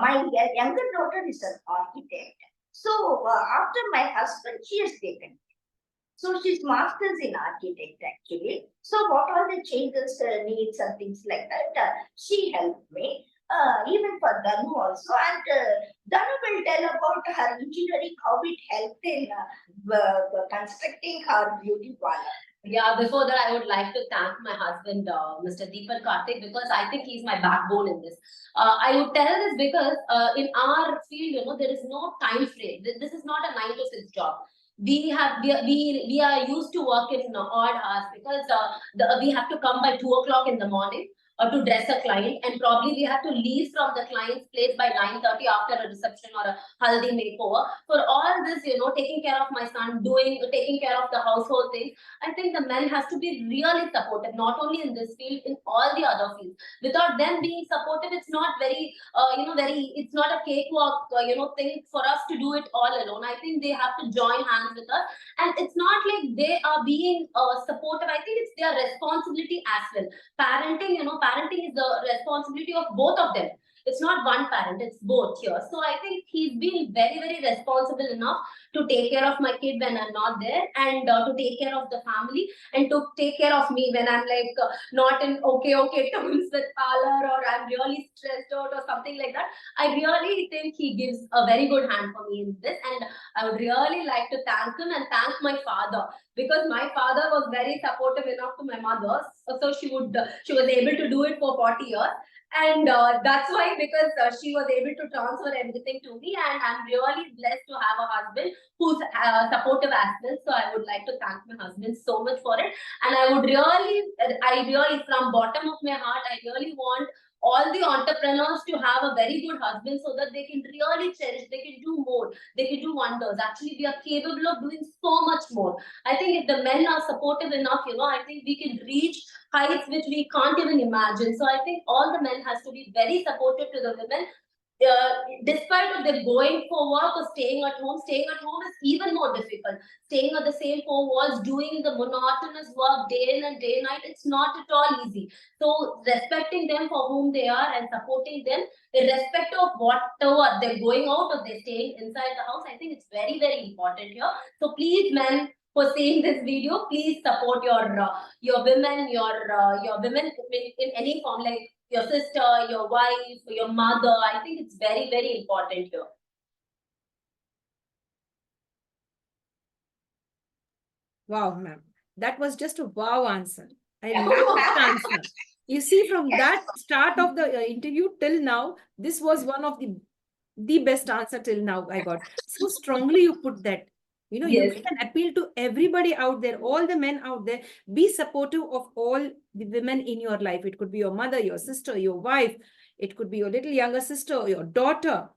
my younger daughter is an architect. So after my husband, she has taken. So she's masters in architect actually. So what all the changes needs and things like that, she helped me. Even for Dhanu also, and Dhanu will tell about her engineering, how it helped in constructing her beauty parlor. Yeah, before that, I would like to thank my husband, Mr. Deepak Karthik, because I think he's my backbone in this. I would tell this because in our field, there is no time frame. This is not a 9 to 6 job. We are used to work in odd hours because we have to come by 2 o'clock in the morning to dress a client, and probably we have to leave from the client's place by 9:30 after a reception or a haldi makeover. For all this, taking care of my son, taking care of the household things, I think the men has to be really supportive, not only in this field, in all the other fields. Without them being supportive, it's not it's not a cakewalk, thing for us to do it all alone. I think they have to join hands with us, and it's not like they are being supportive. I think it's their responsibility as well. Parenting is the responsibility of both of them. It's not one parent, it's both here. So I think he's been very, very responsible enough to take care of my kid when I'm not there, and to take care of the family, and to take care of me when I'm like not in okay terms with Parlour, or I'm really stressed out or something like that. I really think he gives a very good hand for me in this, and I would really like to thank him and thank my father, because my father was very supportive enough to my mother, so she was able to do it for 40 years. And that's why, because she was able to transfer everything to me, and I'm really blessed to have a husband who's supportive as well. So I would like to thank my husband so much for it. And I really, from bottom of my heart, I really want all the entrepreneurs to have a very good husband, so that they can really cherish, they can do more, they can do wonders. Actually, we are capable of doing so much more. I think if the men are supportive enough, I think we can reach heights which we can't even imagine. So I think all the men has to be very supportive to the women. Despite of them going for work or staying at home is even more difficult. Staying at the same four walls, doing the monotonous work day in and day night, it's not at all easy. So respecting them for whom they are and supporting them, irrespective of whatever they're going out or they're staying inside the house, I think it's very, very important here. So please, men, for seeing this video, please support your women, your women in any form, like your sister, your wife, your mother. I think it's very, very important here. Wow, ma'am. That was just a wow answer. I love that answer. You see, from that start of the interview till now, this was one of the best answer till now I got. So strongly you put that. You Yes. made an appeal to everybody out there, all the men out there. Be supportive of all the women in your life. It could be your mother, your sister, your wife. It could be your little younger sister or your daughter.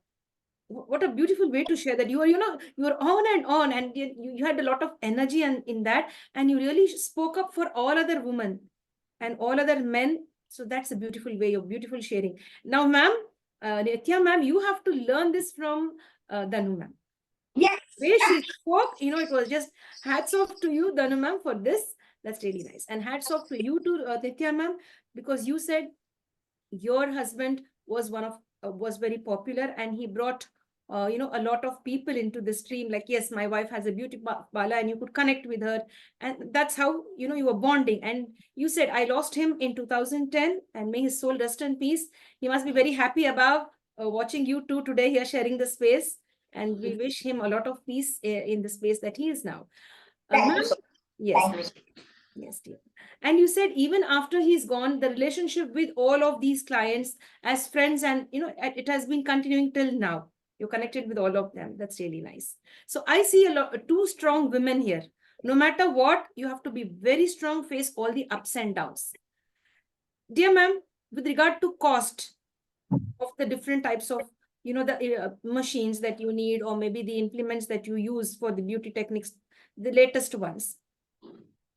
What a beautiful way to share that. You are on, and you had a lot of energy in that, and you really spoke up for all other women and all other men. So that's a beautiful way of beautiful sharing. Now, ma'am, Nithya, ma'am, you have to learn this from Dhanu, ma'am. Yes. Where she spoke, it was just hats off to you, Dhanu, ma'am, for this. That's really nice. And hats off to you too, Nithya, ma'am, because you said your husband was was very popular, and he brought a lot of people into the stream. Like, yes, my wife has a beauty parlor, and you could connect with her, and that's how you were bonding. And you said, I lost him in 2010, and may his soul rest in peace. He must be very happy about watching you two today here sharing the space, and we wish him a lot of peace in the space that he is now. Thank you so much. Yes. Thank you. Yes, dear. And you said even after he's gone, the relationship with all of these clients as friends, and it has been continuing till now. You're connected with all of them. That's really nice. So I see two strong women here. No matter what, you have to be very strong, face all the ups and downs. Dear ma'am, with regard to cost of the different types of the machines that you need, or maybe the implements that you use for the beauty techniques, the latest ones.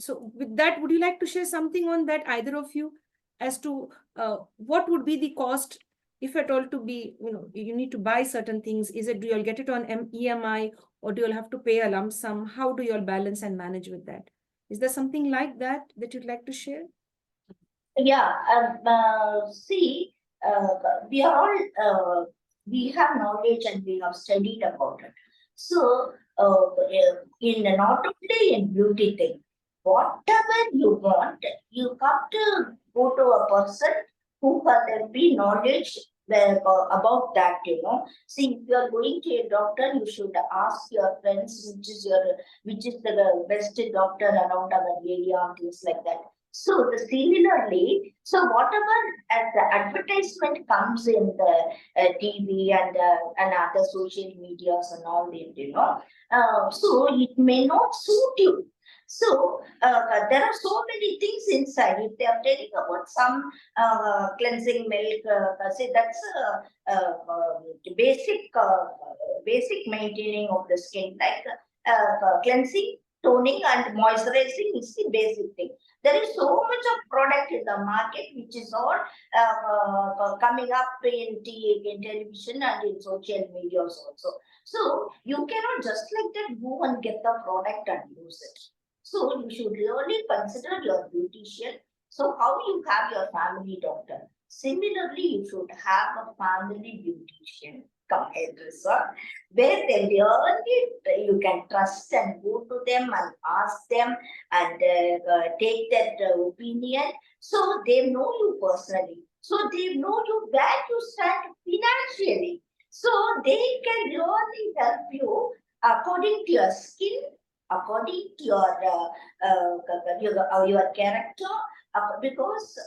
So with that, would you like to share something on that, either of you, as to what would be the cost, if at all, to be, you need to buy certain things? Is it, do you all get it on EMI, or do you all have to pay a lump sum? How do you all balance and manage with that? Is there something like that you'd like to share? Yeah, see, we are all, we have knowledge and we have studied about it. So, in not only in beauty thing, whatever you want, you have to go to a person who has be knowledge about that, See, if you are going to a doctor, you should ask your friends which is the best doctor around our area and things like that. So similarly, so whatever as the advertisement comes in the TV and other social medias and all that, so it may not suit you. So there are so many things inside. If they are telling about some cleansing milk, say that's basic maintaining of the skin, like cleansing, toning, and moisturizing is the basic thing. There is so much of product in the market which is all coming up in television and in social medias also. So you cannot just like that go and get the product and use it. So you should really consider your beautician. So how you have your family doctor? Similarly, you should have a family beautician, hairdresser, where they really you can trust and go to them and ask them and take that opinion. So they know you personally. So they know you where you stand financially. So they can really help you according to your skin, according to your character, because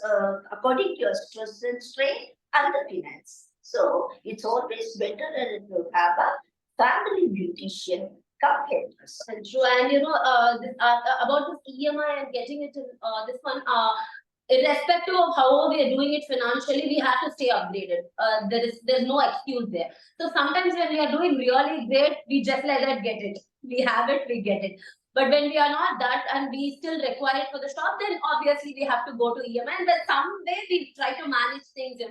according to your stress and strain and the finance. So it's always better to have a family beautician come hairdresser. True, and about this EMI and getting it in this one, irrespective of how we are doing it financially, we have to stay updated. There's no excuse there. So sometimes when we are doing really great, we just let that get it. We have it, we get it. But when we are not that and we still require it for the shop, then obviously we have to go to EMI. And then some way we try to manage things,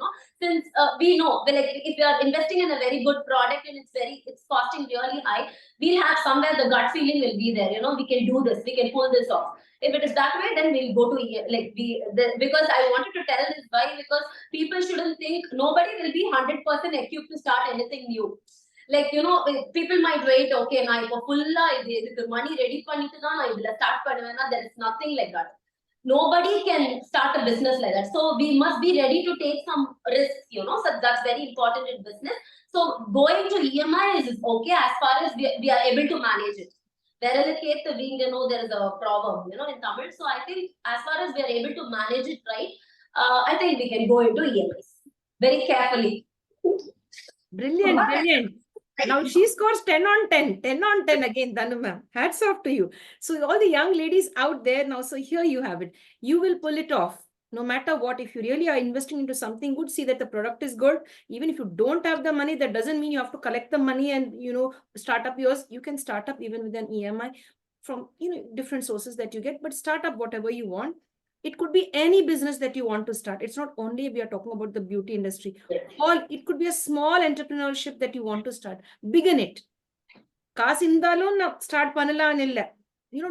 since we know, like if we are investing in a very good product and it's costing really high, we'll have somewhere the gut feeling will be there, we can do this, we can pull this off. If it is that way, then we'll go to because I wanted to tell this why, because people shouldn't think nobody will be 100% equipped to start anything new. Like, people might wait, okay, na ipo fulla idhu money ready pannittu dhaan na idhula start pannuvenna. There is nothing like that. Nobody can start a business like that. So we must be ready to take some risks, so that's very important in business. So going to EMI is okay as far as we are able to manage it. Whereas in case the wing, there is a problem, in Tamil. So I think as far as we are able to manage it right, I think we can go into EMIs very carefully. Brilliant, brilliant. Now she scores 10 on 10, 10 on 10 again, Dhanu ma'am. Hats off to you. So all the young ladies out there now, so here you have it. You will pull it off. No matter what, if you really are investing into something good, see that the product is good. Even if you don't have the money, that doesn't mean you have to collect the money and, start up yours. You can start up even with an EMI from, different sources that you get, but start up whatever you want. It could be any business that you want to start. It's not only we are talking about the beauty industry. It could be a small entrepreneurship that you want to start. Begin it. Kasindalo na start panala nilla.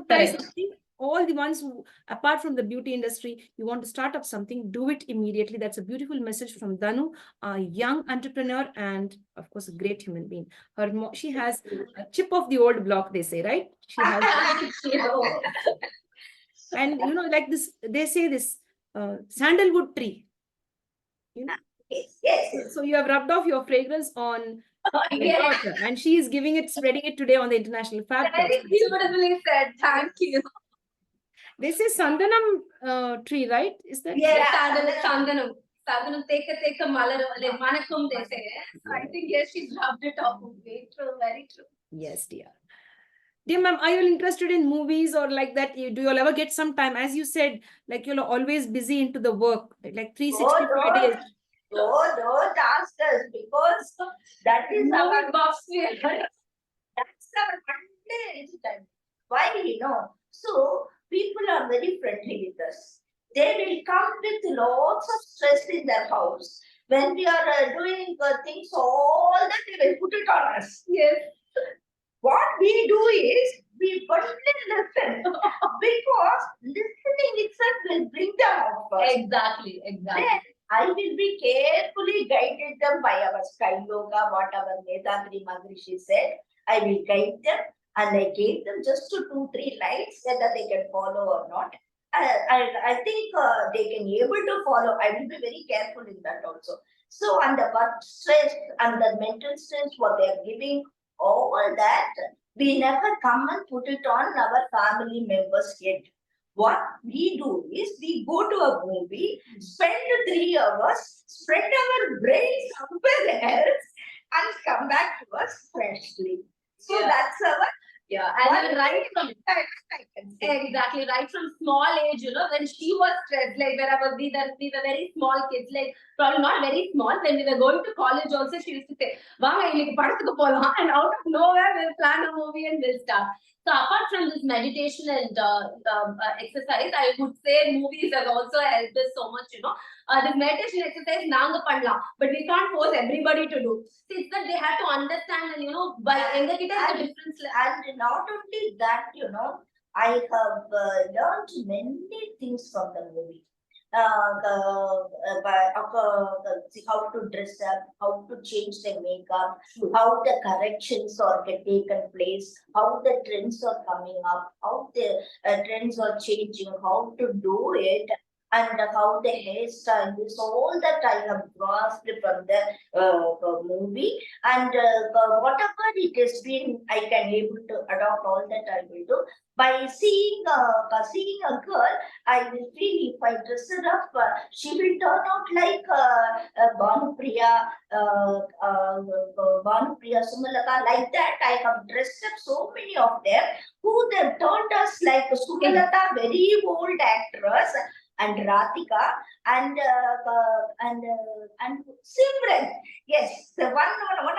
Try something. All the ones who, apart from the beauty industry, you want to start up something, do it immediately. That's a beautiful message from Dhanu, a young entrepreneur and, of course, a great human being. She has a chip of the old block, they say, right? She has. And, like this, they say this sandalwood tree. Yes. So you have rubbed off your fragrance on your daughter, and she is spreading it today on the International Fabtalks. Very beautifully said. Thank you. They say Sandanam tree, right? Is that? Yeah, Sandanam. Sandanam, take a malar, like manakum, they say. I think, yes, she's rubbed it off. Very true, very true. Yes, dear. Dear ma'am, are you interested in movies or like that? Do you ever get some time? As you said, like you're always busy into the work, like 365 days. Don't ask us, because that is our buffs. That's our Monday time. Why, So people are very friendly with us. They will come with lots of stress in their house. When we are doing things, all that they will put it on us. Yes. What we do is we personally listen, because listening itself will bring them out first. Exactly. Then I will be carefully guided them by our sky yoga, what our Vethathri Maharishi said. I will guide them, and I gave them just 2-3 lines whether they can follow or not. I think they can able to follow. I will be very careful in that also. So, and the work stress and the mental stress, what they are giving, all that, we never come and put it on our family members yet. What we do is we go to a movie, spend 3 hours, spread our brains somewhere else, and come back to us freshly. So Yeah. that's our Yeah, and even right from I can say. exactly right from small age, when she was stressed, like we were very small kids, like probably not very small. When we were going to college, also she used to say, "Vaanga inniki padakku polam," and out of nowhere we'll plan a movie and we'll start. So apart from this meditation and exercise, I would say movies have also helped us so much. This meditation exercise naanga pannalam, but we can't force everybody to do. So it's that they have to understand, and by the difference. And not only that, I have learned many things from the movie. See how to dress up, how to change their makeup, how the corrections are taken place, how the trends are coming up, how the trends are changing, how to do it, and how the hairstyle is. All that I have grasped from the movie, and whatever it has been, I can able to adopt all that I will do. By seeing a girl, I will feel if I dress her up, she will turn out like Bhanupriya, Sumalaka, like that. I have dressed up so many of them who they turned us like Sumalaka, very old actress, and Ratika, and Simran. Yes, the one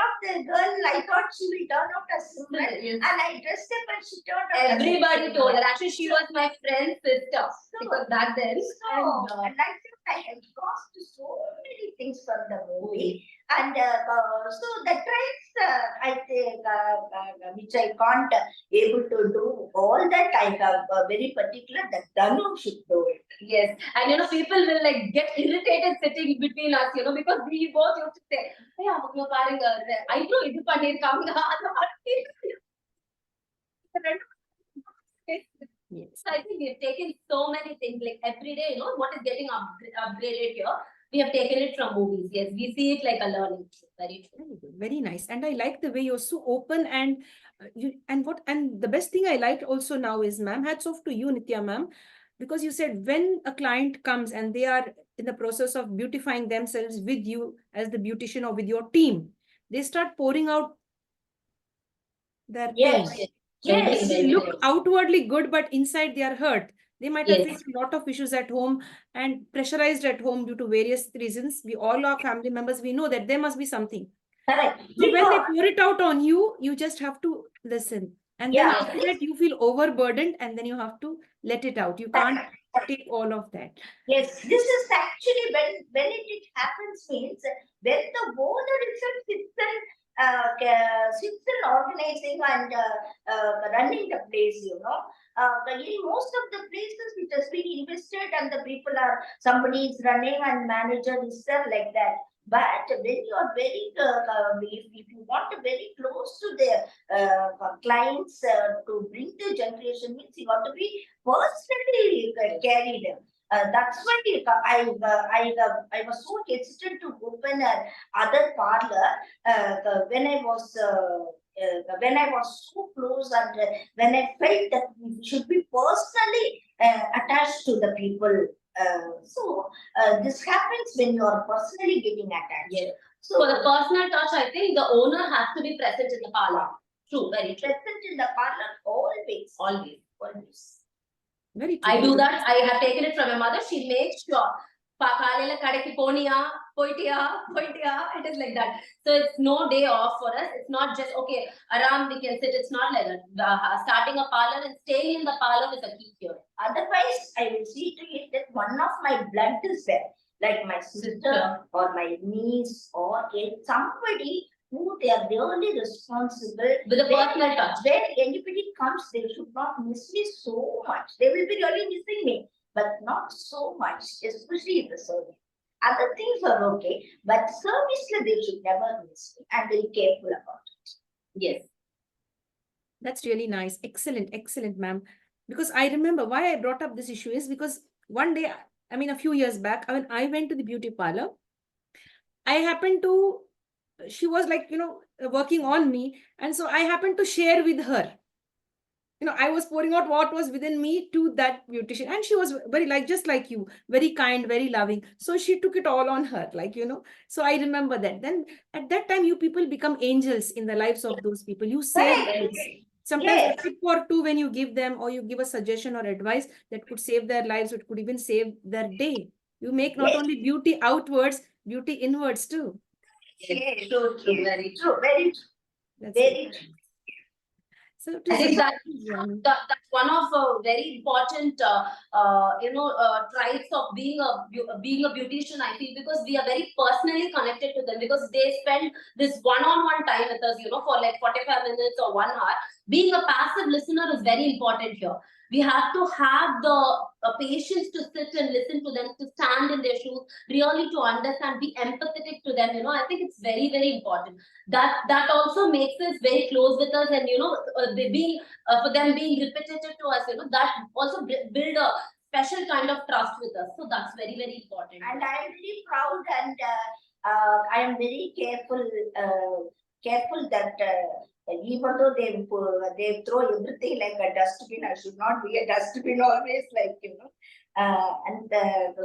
of the girl, I thought she will turn out as Simran, Yes. and I dressed up and she turned out. Everybody as told her. Actually, she was my friend's sister because back then. And I think I have lost so many things from the movie, and so the trends, I think, which I can't able to do all that. I have very particular that Dhanu should do it. Yes, and people will like get irritated sitting between us, because we both used to say, "Hey, அவங்க பாருங்க, eyebrow இது பண்ணிருக்காங்க." Yes. So I think we've taken so many things, like every day, what is getting upgraded here. We have taken it from movies. Yes, we see it like a learning. Very true. Very good, very nice. And I like the way you're so open, and the best thing I like also now is, ma'am, hats off to you, Nithya ma'am, because you said when a client comes and they are in the process of beautifying themselves with you as the beautician or with your team, they start pouring out their Yes, pain. yes. They look outwardly good, but inside they are hurt. They might have Yes. faced a lot of issues at home and pressurized at home due to various reasons. We all are family members. We know that there must be something. Correct. So when they pour it out on you, you just have to listen. And then Yeah. after that, you feel overburdened, and then you have to let it out. You can't take all of that. Yes, this is actually when it happens means when the owner itself sits in organizing and running the place, in most of the places it has been invested and the people are, somebody is running and manager is there like that. But when you are very, if you want to very close to the clients to bring the generation, means you got to be personally carried. That's why I was so hesitant to open other parlor when I was so close, and when I felt that we should be personally attached to the people. This happens when you are personally getting attached. Yes. So For the personal touch, I think the owner has to be present in the parlor. True, very true. present in the parlor always. Always. Very true. I do that. I have taken it from my mother. She makes sure. காலையில கடைக்கு போனியா போயிட்டியா it is like that. So it's no day off for us. It's not just okay around we can sit. It's not like that. Starting a parlor and staying in the parlor is a key here. Otherwise, I will see to it that one of my blood is there, like my sister or my niece or somebody who they are really responsible. With a personal touch. When anybody comes, they should not miss me so much. They will be really missing me, but not so much, especially the service. Other things are okay, but service they should never miss me. I'm very careful about it. Yes. That's really nice. Excellent, excellent, ma'am. Because I remember why I brought up this issue is because one day, I mean, a few years back, when I went to the beauty parlor, I happened to, she was like, working on me. And so I happened to share with her. I was pouring out what was within me to that beautician. And she was very like, just like you, very kind, very loving. So she took it all on her, So I remember that. Then at that time, you people become angels in the lives of those people. You save Correct. lives. Sometimes Yes. a tip or two when you give them or you give a suggestion or advice that could save their lives, it could even save their day. You make not Yes. only beauty outwards, beauty inwards too. Yes. True, true, very true. True, very true. That's Very it. true. So I think to that's one of very important, traits of being a beautician. I feel because we are very personally connected to them because they spend this one-on-one time with us, for like 45 minutes or 1 hour. Being a passive listener is very important here. We have to have the patience to sit and listen to them, to stand in their shoes, really to understand, be empathetic to them. I think it's very, very important. That also makes us very close with us, and they being for them being repetitive to us, that also build a special kind of trust with us. So that's very, very important. And I am very proud, and I am very careful that even though they throw everything like a dustbin, I should not be a dustbin always,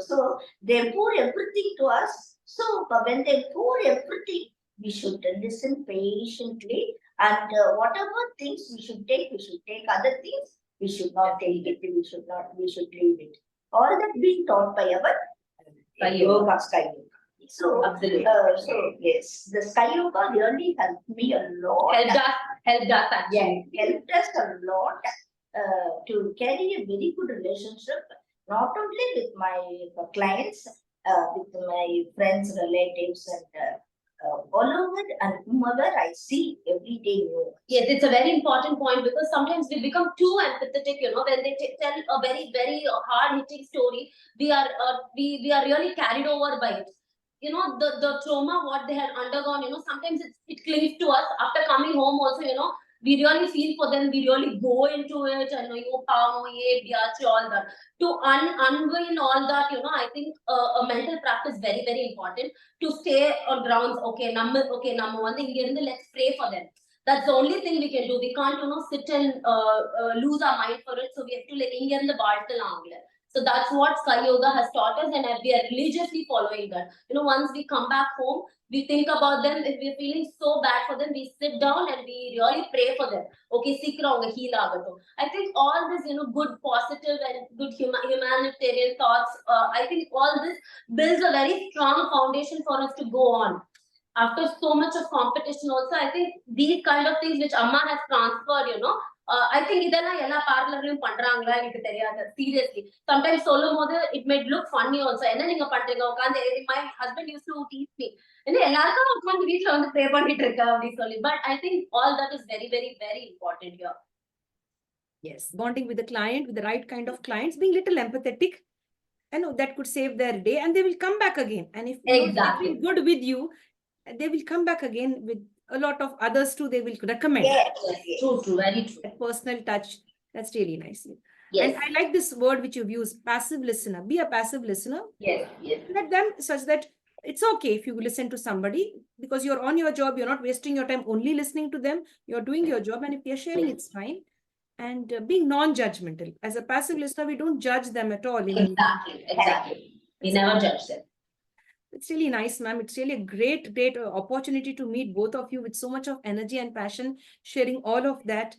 so they pour everything to us. So when they pour everything, we should listen patiently, and whatever things we should take, we should take. Other things we should not take it. We should leave it. All that being taught by our yoga, sky yoga. So, Absolutely. Yes, the sky yoga really helped me a lot. Helped us actually. Yeah, helped us a lot to carry a very good relationship, not only with my clients, with my friends, relatives, and all over, and whomever I see every day. Yes, it's a very important point because sometimes we become too empathetic. When they tell a very, very hard hitting story, we are really carried over by it. The trauma what they had undergone. Sometimes it clings to us after coming home. Also, we really feel for them. We really go into it, and all that. To unwind all that, I think a mental practice very, very important to stay on grounds. Okay, number one thing here, let's pray for them. That's the only thing we can do. We can't, sit and lose our mind for it. So we have to like in the bar. So that's what Sky Yoga has taught us, and we are religiously following that. Once we come back home, we think about them. If we're feeling so bad for them, we sit down and we really pray for them. Okay, heal agato. I think all this, good, positive, and good humanitarian thoughts. I think all this builds a very strong foundation for us to go on. After so much of competition, also, I think these kind of things which Amma has transferred, I think இதெல்லாம் எல்லா பார்லர்லயும் பண்றாங்களா எனக்கு தெரியாது seriously. Sometimes சொல்லும்போது it may look funny also. என்ன நீங்க பண்றீங்க உட்கார்ந்து my husband used to teach me. என்ன எல்லாருக்கும் உட்கார்ந்து வீட்ல வந்து ப்ரே பண்ணிட்டு இருக்க அப்படி சொல்லி. But I think all that is very, very, very important here. Yes, bonding with the client, with the right kind of clients, being little empathetic, that could save their day, and they will come back again. And if they feel good with you, they will come back again with a lot of others too. They will recommend. Yes. True, very true. That personal touch, that's really nice. Yes. And I like this word which you've used, passive listener. Be a passive listener. Yes. Let them such that it's okay if you listen to somebody because you're on your job. You're not wasting your time only listening to them. You're doing your job, and if they're sharing, it's fine. And being non-judgmental. As a passive listener, we don't judge them at all. Exactly. We never judge them. It's really nice, ma'am. It's really a great opportunity to meet both of you with so much of energy and passion, sharing all of that.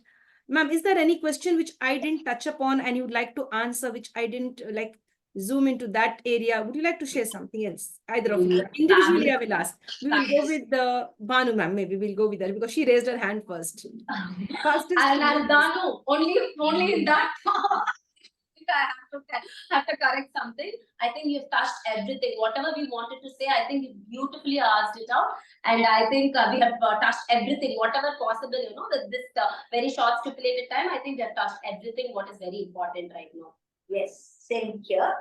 Ma'am, is there any question which I didn't touch upon and you'd like to answer, which I didn't zoom into that area? Would you like to share something else? Either of you. Individually, I will ask. We will go with the Banu, ma'am. Maybe we'll go with her because she raised her hand first. And Dhanu, only in that. I have to correct something. I think you've touched everything. Whatever we wanted to say, I think you beautifully asked it out. And I think we have touched everything, whatever possible, with this very short stipulated time. I think we have touched everything what is very important right now. Yes, same here.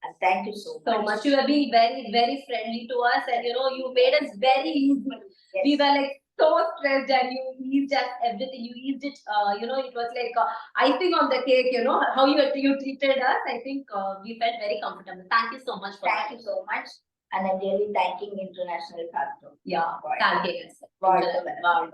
And thank you so much. You have been very, very friendly to us, and you made us very easy. Yes. We were like so stressed and you eased just everything. You eased it, it was like icing on the cake, how you treated us. I think we felt very comfortable. Thank you so much for Thank you so much. And I'm really thanking International Factor. Yeah, thank you. Wow.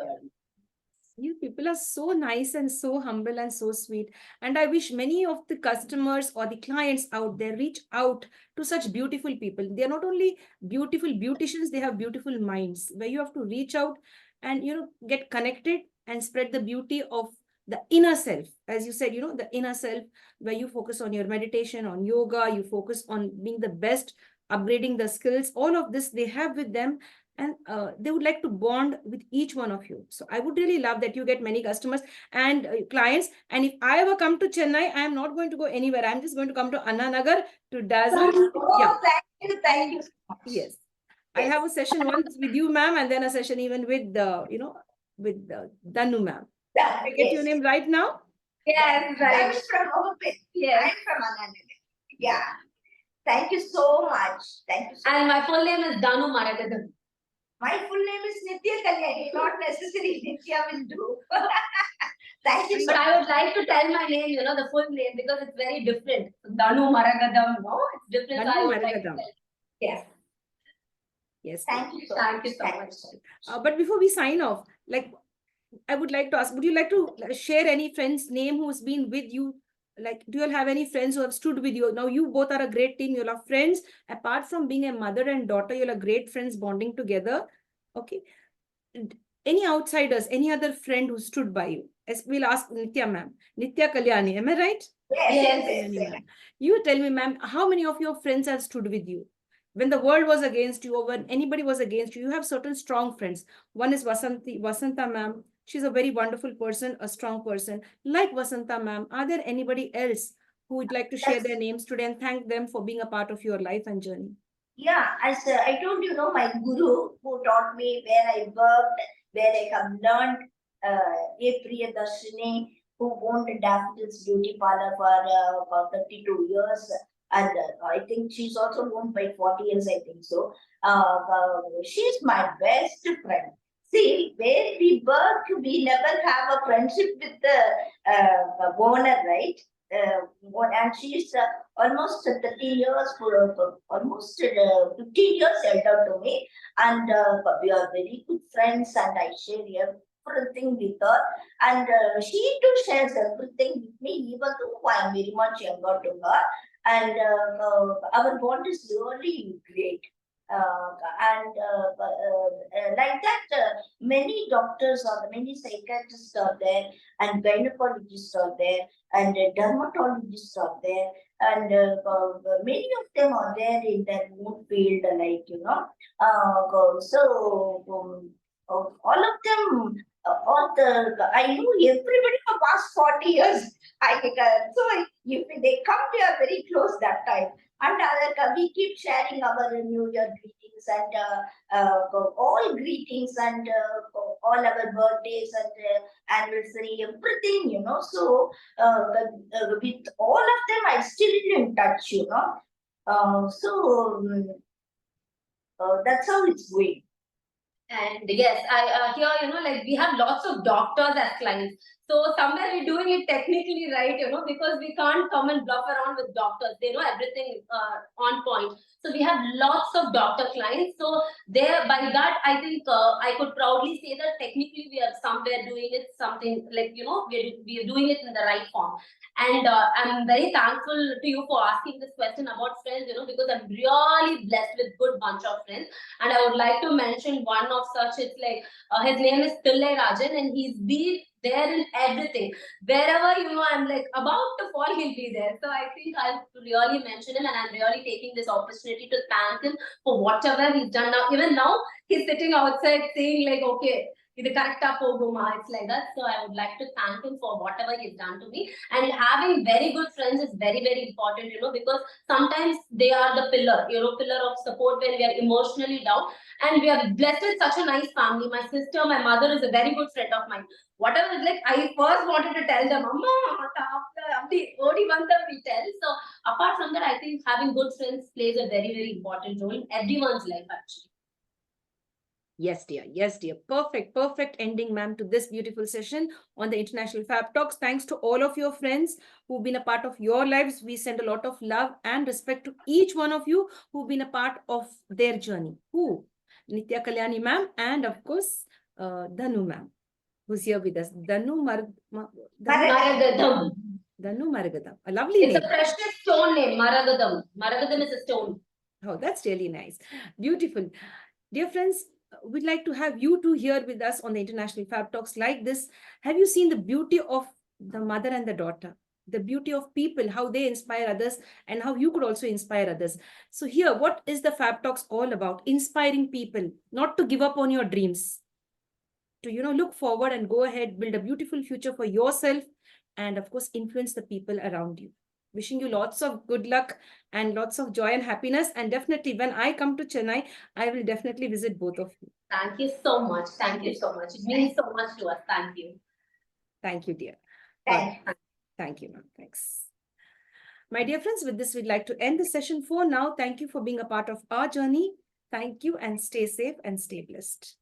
You people are so nice and so humble and so sweet. And I wish many of the customers or the clients out there reach out to such beautiful people. They are not only beautiful beauticians, they have beautiful minds where you have to reach out and, get connected and spread the beauty of the inner self. As you said, the inner self, where you focus on your meditation, on yoga, you focus on being the best, upgrading the skills, all of this they have with them, and they would like to bond with each one of you. So I would really love that you get many customers and clients. And if I ever come to Chennai, I am not going to go anywhere. I'm just going to come to Anna Nagar to Dazzle. Yeah. Thank you so much. Yes. I'll have a session once with you, ma'am, and then a session even with the, with the Dhanu, ma'am. Yeah, I get your name right now? Yes, That is from Overpit. Yes. I'm from Anna Nagar. Yeah. Thank you so much. Thank you so And much. my full name is Dhanu Maragatham. My full name is Nithya Kalyani. Not necessary. Nithya will do. Thank you so But much. I would like to tell my name, the full name, because it's very different. Dhanu Maragatham, no? It's different. So Dhanu I would like to Maragatham. tell. Yes. Yes. Thank you so Thank much. you so Thank much. you so much. But before we sign off, I would like to ask, would you like to share any friend's name who's been with you? Do you all have any friends who have stood with you? Now, you both are a great team. You'll have friends. Apart from being a mother and daughter, you'll have great friends bonding together. Okay. Any outsiders, any other friend who stood by you? As we'll ask Nithya, ma'am. Nithya Kalyani, am I right? Yes. Ma'am. You tell me, ma'am, how many of your friends have stood with you? When the world was against you or when anybody was against you, you have certain strong friends. One is Vasanta ma'am. She's a very wonderful person, a strong person. Like Vasanta ma'am, are there anybody else who would like to share their names today and thank them for being a part of your life and journey? Yeah, as I told you, my guru who taught me where I worked, where I have learned, A. Priyadashini, who owned Daffodil's Beauty Parlour for 32 years. And I think she's also owned by 40 years, I think so. She's my best friend. See, where we work, we never have a friendship with the owner, right? And she's almost 13 years, almost 15 years elder to me. And we are very good friends, and I share everything with her. And she too shares everything with me, even though I am very much younger to her. And our bond is really great. Like that, many doctors or many psychiatrists are there, and gynecologists are there, and dermatologists are there, and many of them are there in their own field, all of them, I know everybody for past 40 years. So if they come, we are very close that time. And we keep sharing our New Year greetings and all greetings and all our birthdays and anniversary, everything, So with all of them, I'm still in touch, that's how it's going. And yes, I here, we have lots of doctors as clients. So somewhere we're doing it technically right, because we can't come and bluff around with doctors. They know everything on point. So we have lots of doctor clients. So there, by that, I think I could proudly say that technically we are somewhere doing it something we are doing it in the right form. And I'm very thankful to you for asking this question about friends, because I'm really blessed with good bunch of friends. And I would like to mention one of such. It's like his name is Pillai Rajan, and he's been there in everything. Wherever I'm like about to fall, he'll be there. So I think I'll really mention him, and I'm really taking this opportunity to thank him for whatever he's done now. Even now, he's sitting outside saying like, okay, it's like that. So I would like to thank him for whatever he's done to me. And having very good friends is very, very important, because sometimes they are the pillar, pillar of support when we are emotionally down. And we are blessed with such a nice family. My sister, my mother is a very good friend of mine. Whatever is like, I first wanted to tell them, Mama, only one time we tell. So apart from that, I think having good friends plays a very, very important role in everyone's life actually. Yes, dear. Yes, dear. Perfect, perfect ending, ma'am, to this beautiful session on the International Fab Talks. Thanks to all of your friends who've been a part of your lives. We send a lot of love and respect to each one of you who've been a part of their journey. Who? Nithya Kalyani, ma'am, and of course, Dhanu, ma'am, who's here with us. Maragatham. Dhanu Maragatham. A lovely It's name. a precious stone name, Maragatham. Maragatham is a stone. Oh, that's really nice. Beautiful. Dear friends, we'd like to have you two here with us on the International Fab Talks like this. Have you seen the beauty of the mother and the daughter? The beauty of people, how they inspire others, and how you could also inspire others. So here, what is the Fab Talks all about? Inspiring people, not to give up on your dreams, to, look forward and go ahead, build a beautiful future for yourself, and of course, influence the people around you. Wishing you lots of good luck and lots of joy and happiness. And definitely, when I come to Chennai, I will definitely visit both of you. Thank you so much. Thank you so much. It means so much to us. Thank you. Thank you, dear. Thank Thank you, ma'am. Thanks. My dear friends, with this, we'd like to end the session for now. Thank you for being a part of our journey. Thank you and stay safe and stay blessed.